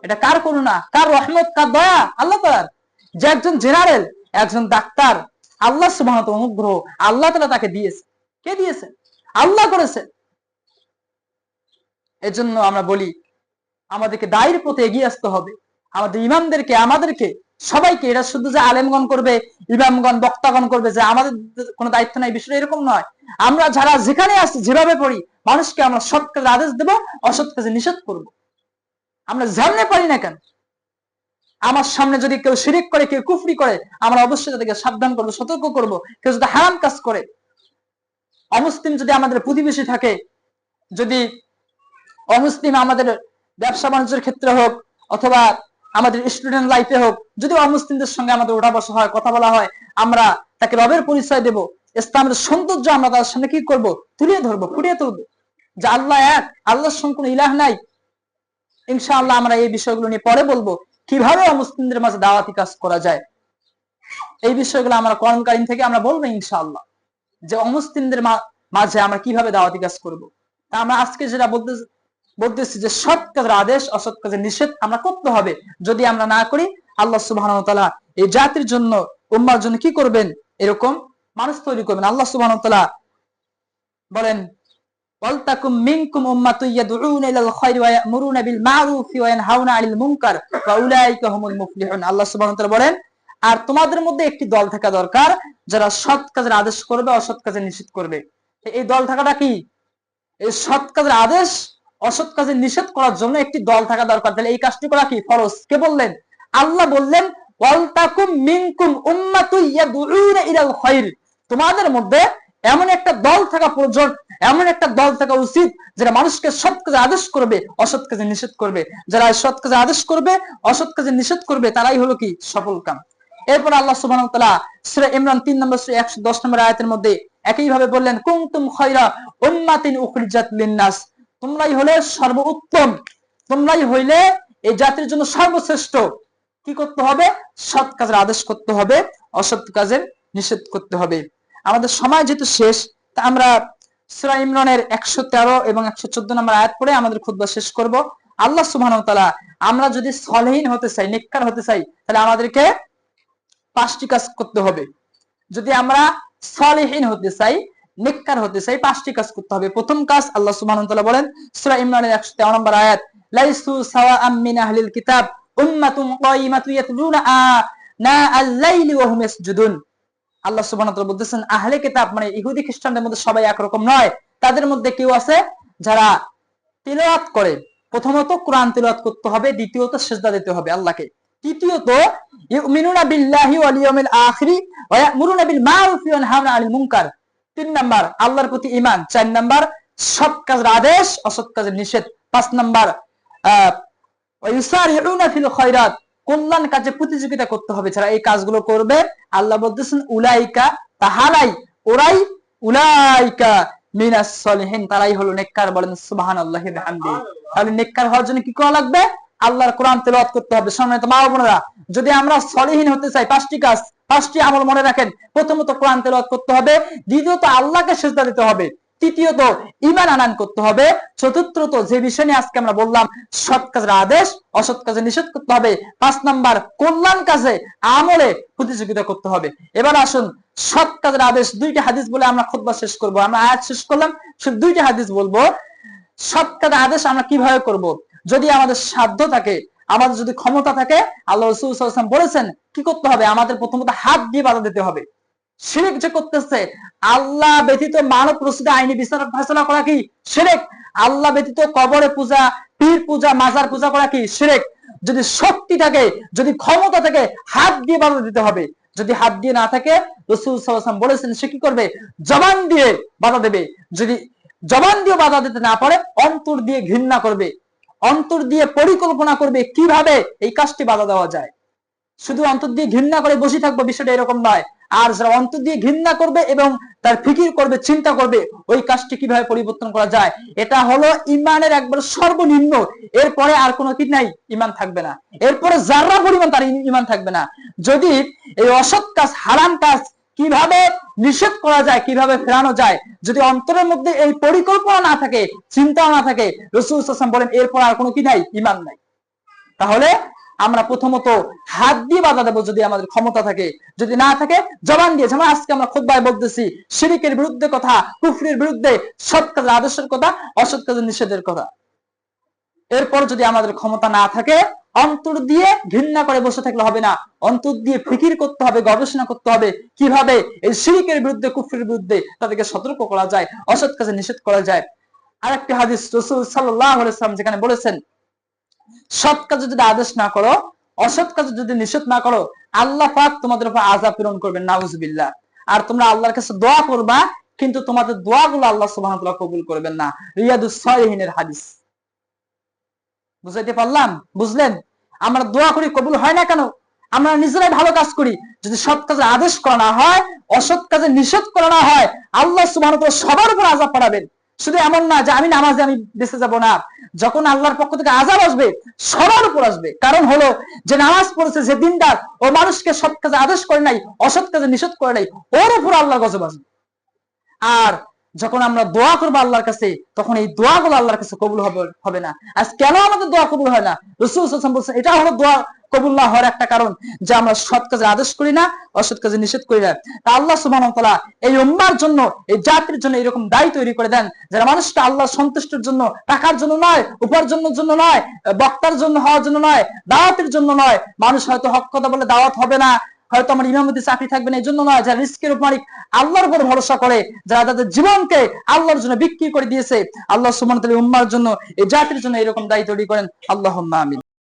এটা কার করুণা, কার রহমত, কার দয়া? আল্লাহ তাআলার। যে একজন জেনারেল, একজন ডাক্তার, আল্লাহ সুবহানাহু ওয়া তাআলা অনুগ্রহ, আল্লাহ তাআলা তাকে দিয়েছে। কে দিয়েছে? আল্লাহ করেছে। এজন্য আমরা বলি আমাদেরকে দায়ের পথে এগিয়ে আসতে হবে। আমাদের ইমামদেরকে, আমাদেরকে সবাইকে, এটা শুধু যে আলেমগণ করবে, ইমামগণ, বক্তাগণ করবে যে আমাদের কোনো দায়িত্ব নাই, বিষয়টা এরকম নয়। আমরা যারা যেখানে আছি, যেভাবে পড়ি, মানুষকে আমরা সৎ কাজের আদেশ দেবো, অসৎ কাজে নিষেধ করবো। আমরা যেমনে পারি না কেন, আমার সামনে যদি কেউ শিরিক করে, কেউ কুফরি করে, আমরা অবশ্যই তাদেরকে সাবধান করবো, সতর্ক করবো। কেউ যদি হারাম কাজ করে, অমুসলিম যদি আমাদের প্রতিবেশী থাকে, যদি অমুসলিম আমাদের ব্যবসা বাণিজ্যের ক্ষেত্রে হোক অথবা আমাদের স্টুডেন্ট লাইফে হোক, যদি অমুসলিমদের সঙ্গে আমাদের ওঠা বসা হয়, কথা বলা হয়, আমরা তাকে রবের পরিচয় দেব, ইসলামের সৌন্দর্য আমরা তার সামনে কি করব? তুলে ধরবো, ফুটিয়ে তুলবো যে আল্লাহ এক, আল্লাহর সঙ্গে কোনো ইলাহ নাই। ইনশাআল্লাহ আমরা এই বিষয়গুলো নিয়ে পরে বলবো, কিভাবে অমুসলিমদের মাঝে দাওয়াতি কাজ করা যায়। এই বিষয়গুলো আমরা কোরআন কারীম থেকে আমরা বলবো ইনশাআল্লাহ, যে অমুসলিমদের মাঝে আমরা কিভাবে দাওয়াতি কাজ করব। তা আমরা আজকে যেটা বলতেছি যে সৎ কাজের আদেশ, অসৎ কাজের নিষেধ আমরা করতে হবে। যদি আমরা না করি, আল্লাহ সুবহানাহু ওয়া তাআলা এই জাতির জন্য, উম্মার জন্য কি করবেন? এরকম মানুষ তৈরি করবেন। আল্লাহ সুবহানাহু ওয়া তাআলা বলেন, ওয়ালতাকুম মিনকুম উম্মাতুন ইয়াদউনা ইলাল খায়রি ওয়া ইয়া'মুরুনা বিল মা'রুফি ওয়া ইয়ানহাউনা আনিল মুনকার ওয়া উলাইকা হুমুল মুফলিহুন। আল্লাহ সুবহানাহু ওয়া তাআলা বলেন, আর তোমাদের মধ্যে একটি দল থাকা দরকার যারা সৎ কাজের আদেশ করবে, অসৎ কাজের নিষেধ করবে। এই দল থাকাটা কি? এই সৎ কাজের আদেশ, অসৎ কাজে নিষেধ করার জন্য একটি দল থাকা দরকার। তাহলে এই কাজটি করা কি? ফরজ। কে বললেন? আল্লাহ বললেন, ওয়ালতাকুম মিনকুম উম্মাতুন ইয়াদউনা ইলাল খায়র, তোমাদের মধ্যে এমন একটা দল থাকা প্রয়োজন, এমন একটা দল থাকা উচিত যারা মানুষকে সৎ কাজে আদেশ করবে, অসৎ কাজে নিষেধ করবে। যারা সৎ কাজে আদেশ করবে, অসৎ কাজে নিষেধ করবে, তারাই হলো কি? সফল কাম। এরপর আল্লাহ সুবহানাহু ওয়া তাআলা সূরা ইমরান 3 নম্বর সূরা 110 নম্বর আয়াতের মধ্যে একই ভাবে বললেন, কুনতুম খায়রা উম্মাতিন উখরিজাত লিন-নাস, তোমরাই হলে সর্বোত্তম, তোমরাই হইলে এই জাতির জন্য সর্বশ্রেষ্ঠ। কি করতে হবে? সৎ কাজের আদেশ করতে হবে, অসৎ কাজের নিষেধ করতে হবে। আমাদের সময় যেহেতু শেষ, তা আমরা সূরা ইমরানের 113 এবং 114 নম্বর আয়াত পড়ে আমাদের খুতবা শেষ করব। আল্লাহ সুবহানাহু ওয়া তাআলা, আমরা যদি সলিহিন হতে চাই, নেককার হতে চাই, তাহলে আমাদেরকে 5টি কাজ করতে হবে। যদি আমরা সলিহিন হতে চাই, নেককার হতে চাই, 5টি কাজ করতে হবে। প্রথম কাজ, আল্লাহ সুবহানাহু ওয়া তাআলা বলেন সূরা ইমরানের 113 নম্বর আয়াত, লাইসু সাওয়াআম মিন আহলিল কিতাব উম্মাতুন কাইমাতুন ইয়াতলুনা আনা আল-লাইলি ওয়া হুম ইয়াসজুদুন। আল্লাহ সুবহানাহু ওয়া তাআলা বলতেছেন, আহলে কিতাব মানে ইহুদি খ্রিস্টানদের মধ্যে সবাই একরকম নয়। তাদের মধ্যে কেউ আছে যারা তিলাওয়াত করে। প্রথমত কোরআন তিলাওয়াত করতে হবে, দ্বিতীয়ত সিজদা দিতে হবে আল্লাহকে, তৃতীয়ত ইউমিনুনা বিল্লাহি ওয়াল ইয়াউমিল আখিরি ওয়া ইয়া'মুরুনা বিল মা'রুফি ওয়া ইয়ানহাউনা আনিল মুনকার। 3 নাম্বার আল্লাহর প্রতি ঈমান। 4 নাম্বার সৎ কাজের আদেশ, অসৎ কাজের নিষেধ। 5 নাম্বার ওয়া ইউসারিউনা ফিল খায়রাত, কল্যাণ কাজে প্রতিযোগিতা করতে হবে। যারা এই কাজগুলো করবে, আল্লাহ বলতেছেন উলাইকা, তাহারাই, ওরাই, উলাইকা মিনাস সলিহিন, তারাই হলো নেককার। বলেন সুবহানাল্লাহি ওয়া বিহামদিহি। তাহলে নেককার হওয়ার জন্য কি করা লাগবে? আল্লাহর কোরআন তেলাওয়াত করতে হবে। সম্মানিত মা ও বোনেরা, যদি আমরা সলিহিন হতে চাই, 5টি কাজ, 5টি আমল মনে রাখেন। প্রথমত কোরআন তেলাওয়াত করতে হবে, দ্বিতীয়ত আল্লাহকে সিজদা দিতে হবে, তৃতীয়ত ঈমান আনয়ন করতে হবে, চতুর্থত যে বিষয় নিয়ে আজকে আমরা বললাম, সৎ কাজের আদেশ, অসৎ কাজে নিষেধ করতে হবে। 5 নাম্বার কল্যাণ কাজে, আমলে প্রতিযোগিতা করতে হবে। এবার আসুন সৎ কাজের আদেশ, 2টি হাদিস বলে আমরা খুতবা শেষ করব। আমরা আয়াত শেষ করলাম, শুধু 2টি হাদিস বলবো। সৎ কাজের আদেশ আমরা কিভাবে করব? যদি আমাদের সাধ্য থাকে, আমাদের যদি ক্ষমতা থাকে, আল্লাহ রাসূল সাল্লাল্লাহু আলাইহি ওয়াসাল্লাম বলেছেন কি করতে হবে? আমাদের প্রথমত হাত দিয়ে বাধা দিতে হবে। শিরক যে করতেছে, আল্লাহ ব্যতীত মানব রচিত আইনি বিচার ফয়সালা করা কি শিরক? আল্লাহ ব্যতীত কবরে পূজা, পীর পূজা, মাজার পূজা করা কি শিরক? যদি শক্তি থাকে, যদি ক্ষমতা থাকে, হাত দিয়ে বাধা দিতে হবে। যদি হাত দিয়ে না থাকে, রাসূল সাল্লাল্লাহু আলাইহি ওয়াসাল্লাম বলেছেন সে কি করবে? জবান দিয়ে বাধা দেবে। যদি জবান দিয়ে বাধা দিতে না পারে, অন্তর দিয়ে ঘৃণা করবে, অন্তর দিয়ে পরিকল্পনা করবে কিভাবে এই কাজটি বাধা দেওয়া যায়। শুধু অন্তর দিয়ে ঘৃণা করে বসে থাকবো, বিষয়টা এরকম নয়। আর যারা অন্তর দিয়ে ঘৃণা করবে এবং তার ফিকির করবে, চিন্তা করবে ওই কাজটি কিভাবে পরিবর্তন করা যায়, এটা হলো ইমানের একবার সর্বনিম্ন। এরপরে আর কোনো কি নাই, ইমান থাকবে না, এরপরে যারা পরিমাণ তার ইমান থাকবে না। যদি এই অসৎ কাজ, হারাম কাজ কিভাবে নিষেধ করা যায়, কিভাবে ফেরানো যায়, যদি অন্তরের মধ্যে এই পরিকল্পনা না থাকে, চিন্তা না থাকে, রাসূল সাল্লাল্লাহু আলাইহি ওয়াসাল্লাম বলেন এরপর আর কোনো কি নাই, ইমান নাই। তাহলে আমরা প্রথমত হাত দিয়ে বাধা দেবো যদি আমাদের ক্ষমতা থাকে, যদি না থাকে জবান দিয়ে, যেমন আজকে আমরা খুতবায় বলতেছি শিরকের বিরুদ্ধে কথা, কুফরির বিরুদ্ধে, সৎ কাজের আদর্শের কথা, অসৎ কাজের নিষেধের কথা। এরপর যদি আমাদের ক্ষমতা না থাকে, অন্তর দিয়ে ঘৃণা করে বসে থাকলে হবে না, অন্তর দিয়ে ফিকির করতে হবে, গবেষণা করতে হবে কিভাবে এই শিরকের বিরুদ্ধে, কুফরির বিরুদ্ধে তাদেরকে সতর্ক করা যায়, অসৎ কাজে নিষেধ করা যায়। আরেকটি হাদিস রাসূল সাল্লাল্লাহু আলাইহি ওয়াসাল্লাম যেখানে বলেছেন, সৎ কাজে যদি আদেশ না করো, অসৎ কাজে যদি নিষেধ না করো, আল্লাহ পাক তোমাদের উপর আযাব প্রেরণ করবেন, নাউযুবিল্লাহ। আর তোমরা আল্লাহর কাছে দোয়া করবা, কিন্তু তোমাদের দোয়াগুলো আল্লাহ সুবহানাহু ওয়া তাআলা কবুল করবেন না। রিয়াদুস সালিহিনের হাদিস। বুঝাইতে পারলাম? বুঝলেন? আমরা দোয়া করি, কবুল হয় না কেন? আমরা নিজেরাই ভালো কাজ করি, যদি সৎ কাজে আদেশ করা না হয়, অসৎ কাজে নিষেধ করা না হয়, আল্লাহ সুবহানাহু ওয়া তাআলা সবার উপর আযাব পাঠাবেন। শুধু এমন না যে আমি নামাজে আমি বেঁচে যাব না, যখন আল্লাহর পক্ষ থেকে আযাব আসবে সবার উপর আসবে। কারণ হলো যে নামাজ পড়েছে, যে দিনদার, ও মানুষকে সৎ কাজে আদেশ করে নাই, অসৎ কাজে নিষেধ করে নাই, ওর উপর আল্লাহর গজব আসবে। আর যখন আমরা দোয়া করবো আল্লাহর কাছে, তখন এই দোয়াগুলো আল্লাহর কাছে কবুল হবে না। আজ কেন আমাদের দোয়া কবুল হয় না? রাসূল সাল্লাল্লাহু আলাইহি ওয়াসাল্লাম বলেছেন এটা হলো দোয়া কবুল না হওয়ার একটা কারণ, যে আমরা সৎ কাজে আদেশ করি না, অসৎ কাজে নিষেধ করি না। তা আল্লাহ সুবহানাহু ওয়া তাআলা এই উম্মার জন্য, এই জাতির জন্য এরকম দায় তৈরি করে দেন, যারা মানুষকে আল্লাহ সন্তুষ্টির জন্য, টাকার জন্য নয়, উপার্জনের জন্য নয়, বক্তার জন্য হওয়ার জন্য নয়, দাওয়াতের জন্য নয়। মানুষ হয়তো হক কথা বলে দাওয়াত হবে না, হয়তো আমার ইমামতি চাকরি থাকবে না, এই জন্য নয়। যারা রিস্কের মালিক, আল্লাহর উপর ভরসা করে, যারা তাদের জীবনকে আল্লাহর জন্য বিক্রি করে দিয়েছে, আল্লাহ সুবহানাহু ওয়া তাআলা উম্মার জন্য, এই জাতির জন্য এরকম দায় তৈরি করেন। আল্লাহুম্মা আমিন।